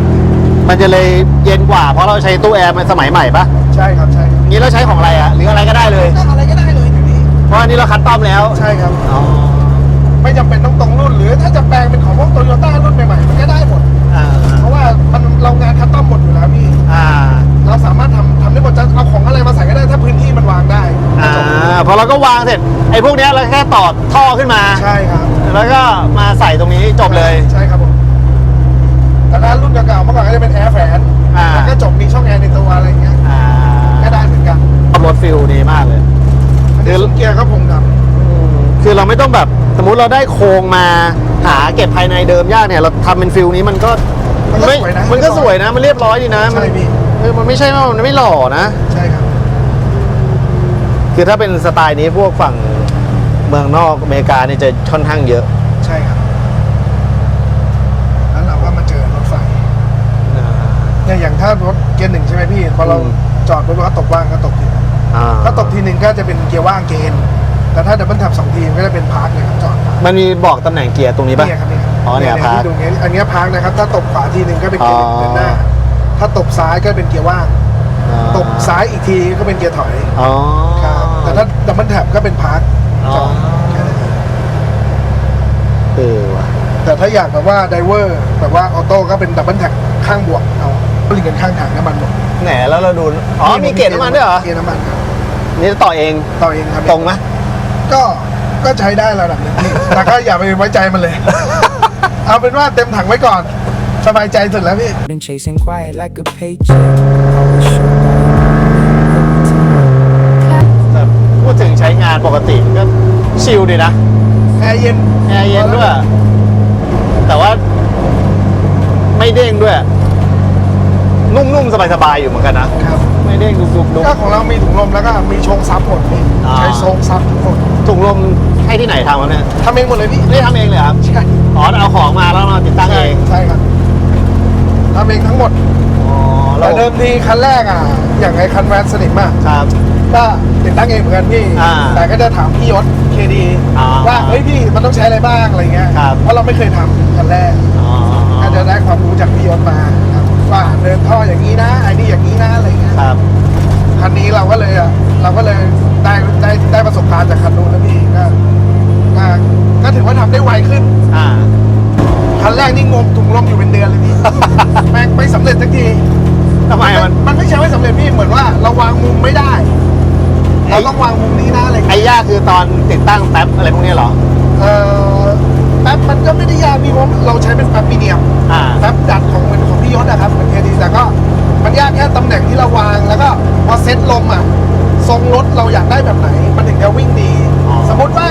มันจะเลยเย็นกว่าเพราะเราใช้ตู้แอร์มันสมัยใหม่ปะ ใช่ครับใช่ครับ นี้เราใช้ของอะไรอะหรืออะไรก็ได้เลย ก็อะไรก็ได้เลยทีนี้ เพราะอันนี้เราคัดต้อมแล้ว ใช่ครับ อ๋อ ไม่จำเป็นต้องตรงรุ่นหรือถ้าจะแปลงเป็นของพวกโตโยต้ารุ่นใหม่ๆมันก็ได้หมด อ่า เพราะว่าเรางานคัสตอมหมดอยู่แล้วพี่ อ่า เราสามารถทำได้หมดจะเอาของอะไรมาใส่ก็ได้ถ้าพื้นที่มันวางได้ อ่าพอเราก็วางเสร็จไอ้พวกเนี้ยเราแค่ต่อท่อขึ้นมา ใช่ครับ แล้วก็มาใส่ตรงนี้จบเลย ใช่ครับผมแต่ถ้ารุ่นเก่าๆเมื่อก่อนก็จะเป็นแอร์แฝน อ่า แล้วก็จบมีช่องแอร์ในตัวอะไรเงี้ย อ่า ก็ได้เหมือนกัน ขับรถฟิลดีมากเลย อันนี้ซุ้มเกียร์ก็ผมครับ คือเราไม่ต้องแบบสมมุติเราได้โครงมาหาเก็บภายในเดิมยากเนี่ยเราทำเป็นฟิลนี้มันก็ มันก็สวยนะ มันก็สวยนะมันเรียบร้อยดีนะ ใช่พี่ มันไม่ใช่ว่ามันไม่หล่อนะ ใช่ครับ คือถ้าเป็นสไตล์นี้พวกฝั่งเมืองนอกอเมริกาเนี่ยจะค่อนข้างเยอะ ใช่ครับ แล้วเราก็มาเจอรถไฟเนี่ยอย่างถ้ารถเกียร์หนึ่งใช่ไหมพี่พอเราจอดรถก็ตกว่างก็ตกทีนึงถ้าตกทีหนึ่งก็จะเป็นเกียร์ว่างเกียร์เอ็นแต่ถ้าดับเบิลแท็บ2 ทีก็จะเป็นพาร์คเลยครับจอด มันมีบอกตำแหน่งเกียร์ตรงนี้ป่ะ เนี่ยครับเนี่ย อ๋อเนี่ยพาร์ค ที่ดูเนี้ยอันเนี้ยพาร์คนะครับ ถ้าตบขวาทีหนึ่งก็เป็นเกียร์หนึ่งเดินหน้า ถ้าตบซ้ายก็เป็นเกียร์ว่าง ตบซ้ายอีกทีก็เป็นเกียร์ถอย อ๋อ ครับแต่ถ้าดับเบิลแท็บก็เป็นพาร์ค อ๋อ จอดแค่นั้นเอง ว่ะ แต่ถ้าอยากแบบว่าไดเวอร์แบบว่าออโต้ก็เป็นดับเบิลแท็บข้างบวกเอาบริเวณข้างถังน้ำมันหมด ไหนแล้วเราดูอ๋อมีเกจน้ำมันด้วยเหรอ เกียร์น้ำมันครับ นี่ต่อเอง ต่อเองครับ ตรงไหม ก็ใช้ได้ระดับหนึงพี่ แต่ก็อย่าไปไว้ใจมันเลย เอาเป็นว่าเต็มถังไว้ก่อน สบายใจสุดแล้วพี่ Been chasing quiet like a paycheck. Always sure that แต่พูดถึงใช้งานปกติก็ชิลดีนะ แอร์เย็น แอร์เย็นด้วย แต่ว่าไม่เด้งด้วย นุ่มๆ สบายๆ อยู่เหมือนกันนะ ครับ ไม่เด้งดุก ก็ของเรามีถุงลมแล้วก็มีโชงซับหมดพี่ อ่า ใช้โชงซับทุกคน ๆถุงลมให้ที่ไหนทำวะเนี่ย ทำเองหมดเลยพี่ ไม่ได้ทำเองเลยครับ ใช่ อ๋อเอาของมาแล้วมาติดตั้งเอง ใช่ครับทำเองทั้งหมด อ๋อ ดิมทีคันแรกอย่างไอ้คันแวนสนิมครับ ก็ติดตั้งเองเหมือนกันพี่ แต่ก็จะถามพี่ยศเคดี อ๋อ ว่าเฮ้ยพี่มันต้องใช้อะไรบ้างอะไรเงี้ย ครับ เพราะเราไม่เคยทำคันแรก ก็จะได้ความรู้จากพี่ยศมาครับว่าเดินท่ออย่างนี้นะไอ้นี่อย่างนี้นะอะไรเงี้ย ครับ คันนี้เราก็เลยได้ประสบการณ์จากคันนู้นนะพี่ก็ถือว่าทำได้ไวขึ้น คันแรกนี่งมถุงลมอยู่เป็นเดือนเลยพี่ แม่งไม่สำเร็จสักที ทำไมมันไม่ใช่ไม่สำเร็จพี่เหมือนว่าเราวางมุมไม่ได้ เราต้องวางมุมนี้นะอะไร ไอ้ยากคือตอนติดตั้งแป๊บอะไรพวกนี้เหรอ แป๊บมันก็ไม่ได้ยากพี่เพราะเราใช้เป็นแป๊บมีเดียมแป๊บดัดของพี่ยศนะครับเป็นแค่นี้แต่ก็มันยากแค่ตำแหน่งที่เราวางแล้วก็พอเซ็ตลมทรงรถเราอยากได้แบบไหนมันถึงจะวิ่งดี สมมติว่า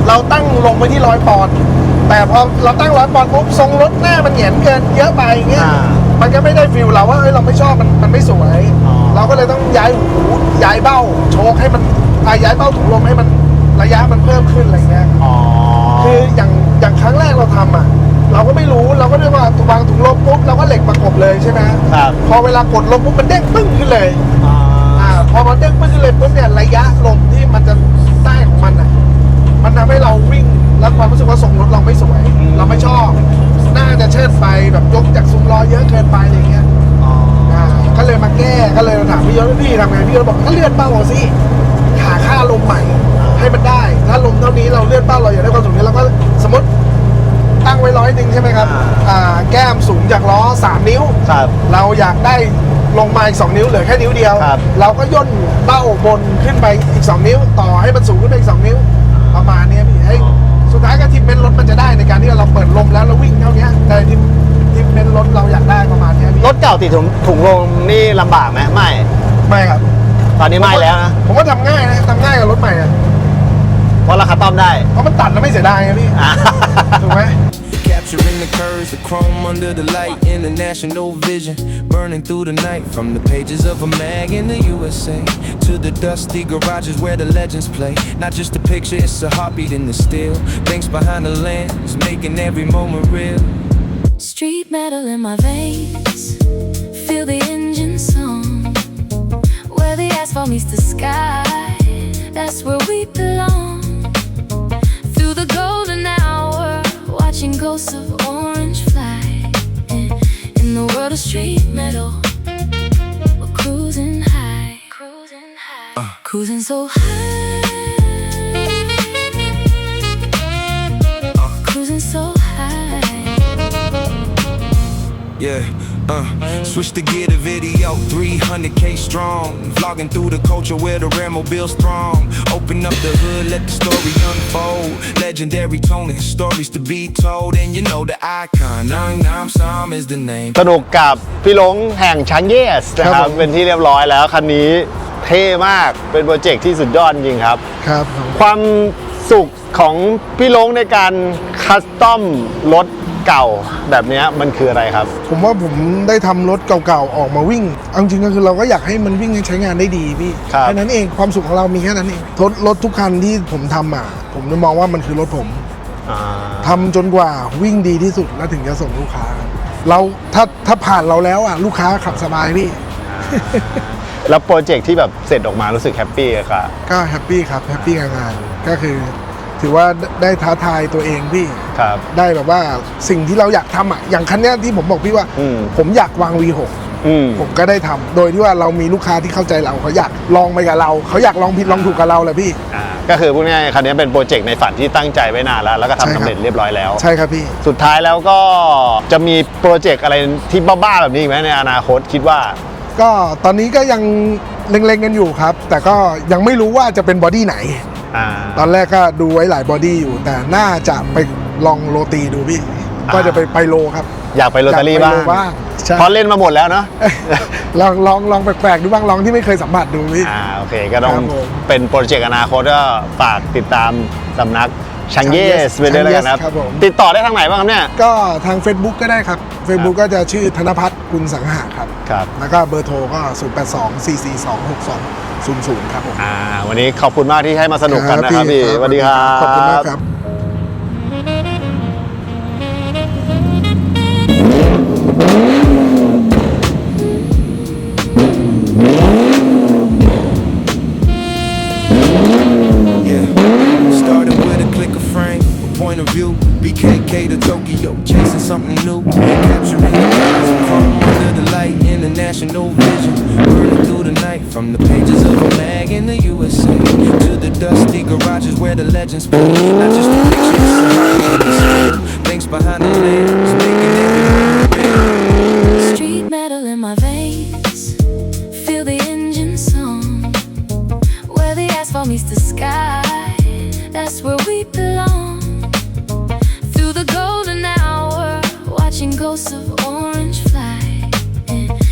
เราตั้งลงไปที่100 ปอนด์แต่พอเราตั้ง100 ปอนด์ปุ๊บทรงรถหน้ามันเหยียนเกินเยอะไปเงี้ยมันก็ไม่ได้ฟิลเราว่าเราไม่ชอบมันไม่สวย เราก็เลยต้องย้ายหูย้ายเบ้าโชคให้มันย้ายเบ้าถุงลมให้มันระยะมันเพิ่มขึ้นอะไรเงี้ยคืออย่างครั้งแรกเราทำเราก็ไม่รู้เราก็เรียกว่าวางถุงลมปุ๊บเราก็เหล็กประกบเลยใช่ไหมครับพอเวลากดลมปุ๊บมันเด้งปึ้งขึ้นเลยพอมันเด้งปึ้งขึ้นเลยปุ๊บเนี่ยระยะลมที่มันจะใต้ของมันมันทำให้เราวิ่งแล้วความรู้สึกว่าส่งรถเราไม่สวย เราไม่ชอบน่าจะเชิดไปแบบยกจากซุ้มล้อเยอะเกินไปอะไรเงี้ยก็เลยมาแก้ก็เลยถามพี่ยศพี่ทำไงพี่ยศบอกก็เลื่อนเป้าเอาสิหาค่าลมใหม่ให้มันได้ถ้าลมเท่านี้เราเลื่อนเป้าเราอยากได้ความสูงนี้เราก็สมมติตั้งไว้100 ใช่ไหมครับแก้มสูงจากล้อ3 นิ้วเราอยากได้ลงมาอีก2 นิ้วเหลือแค่นิ้วเดียวเราก็ย่นเป้าบนขึ้นไปอีก2 นิ้วต่อให้มันสูงขึ้นไปอีก2 นิ้วประมาณนี้พี่ให้สุดท้ายก็ทิปเมนต์รถมันจะได้ในการที่เราเปิดลมแล้วเราวิ่งเท่านี้แต่ทิปเมนต์รถเราอยากได้ประมาณนี้พี่รถเก่าติดถุงลมนี่ลำบากไหมไม่ครับตอนนี้ไม่แล้วนะผมว่าทำง่ายนะทำง่ายกับรถใหม่เพราะราคาต้อมได้เพราะมันตัดแล้วไม่เสียดายไงพี่ถูกไหมCapturing the curves, the chrome under the light, international vision, burning through the night. From the pages of a mag in the USA to the dusty garages where the legends play. Not just a picture, it's a heartbeat in the still. Things behind the lens, making every moment real. Street metal in my veins, feel the engine song. Where the asphalt meets the sky, that's where we belong. Through the golden hour, watching ghosts of orange fly. In the world of street metal, we're cruising high, cruising so high, cruising so high. Yeah, switch to get a video, 300K strong. Vlogging through the culture where the rare mobiles throng. Open up the hood, let the story unfold. Legendary Tony, stories to be told. And you know the icon, Nam Sam is the name. สนุกกับพี่หลงแห่งช้างเยสนะครับเป็นที่เรียบร้อยแล้วคันนี้เท่มากเป็นโปรเจกต์ที่สุดยอดจริงครับครับความสุขของพี่หลงในการคัสตอมรถเก่าแบบนี้มันคืออะไรครับผมว่าผมได้ทำรถเก่าๆออกมาวิ่งเอาจริงก็คือเราก็อยากให้มันวิ่งใช้งานได้ดีพี่แค่นั้นเองความสุขของเรามีแค่นั้นเองรถทุกคันที่ผมทำผมจะมองว่ามันคือรถผมทำจนกว่าวิ่งดีที่สุดแล้วถึงจะส่งลูกค้าเราถ้าผ่านเราแล้วลูกค้าขับสบายพี่แล้วโปรเจกต์ที่แบบเสร็จออกมารู้สึกแฮปปี้ครับก็แฮปปี้ครับแฮปปี้กับงานก็คือถือว่าได้ท้าทายตัวเองพี่ได้แบบว่าสิ่งที่เราอยากทำอย่างคันนี้ที่ผมบอกพี่ว่าผมอยากวาง V6 ผมก็ได้ทำโดยที่ว่าเรามีลูกค้าที่เข้าใจเราเขาอยากลองไปกับเราเขาอยากลองผิดลองถูกกับเราแหละพี่ก็คือพวกนี้คันนี้เป็นโปรเจกต์ในฝันที่ตั้งใจไว้นานแล้วก็ทำสำเร็จเรียบร้อยแล้วใช่ครับพี่สุดท้ายแล้วก็จะมีโปรเจกต์อะไรที่บ้าๆแบบนี้ไหมในอนาคตคิดว่าก็ตอนนี้ก็ยังเล็งๆกันอยู่ครับแต่ก็ยังไม่รู้ว่าจะเป็นบอดี้ไหนตอนแรกก็ดูไว้หลายบอดี้อยู่แต่น่าจะไปลองโรตีดูพี่ก็จะไปโลครับอยากไปโรตารี่บ้างเพราะเล่นมาหมดแล้วเนาะลองแปลกๆดูบ้างลองที่ไม่เคยสัมผัสดูพี่โอเคก็ต้องเป็นโปรเจกต์อนาคตก็ฝากติดตามสำนักช้างเยสไปด้วยกันนะครับติดต่อได้ทางไหนบ้างครับเนี่ยก็ทาง Facebook ก็ได้ครับ Facebook ก็จะชื่อธนพัฒน์กุลสังหะครับแล้วก็เบอร์โทรก็0824426200ครับผมวันนี้ขอบคุณมากที่ให้มาสนุกกันนะครับพี่สวัสดีครับขอบคุณมากครับ something new. Capturing the eyes of chrome under the light, international vision. Burning through the night from the pages of a mag in the USA to the dusty garages where the legends play. Not just a picture, it's a heartbeat. Thanks behind the lens, making every moment real. Street metal in my veins, feel the engine song. Where the asphalt meets the sky, that's where we belong. Through the golden hour, watching ghosts of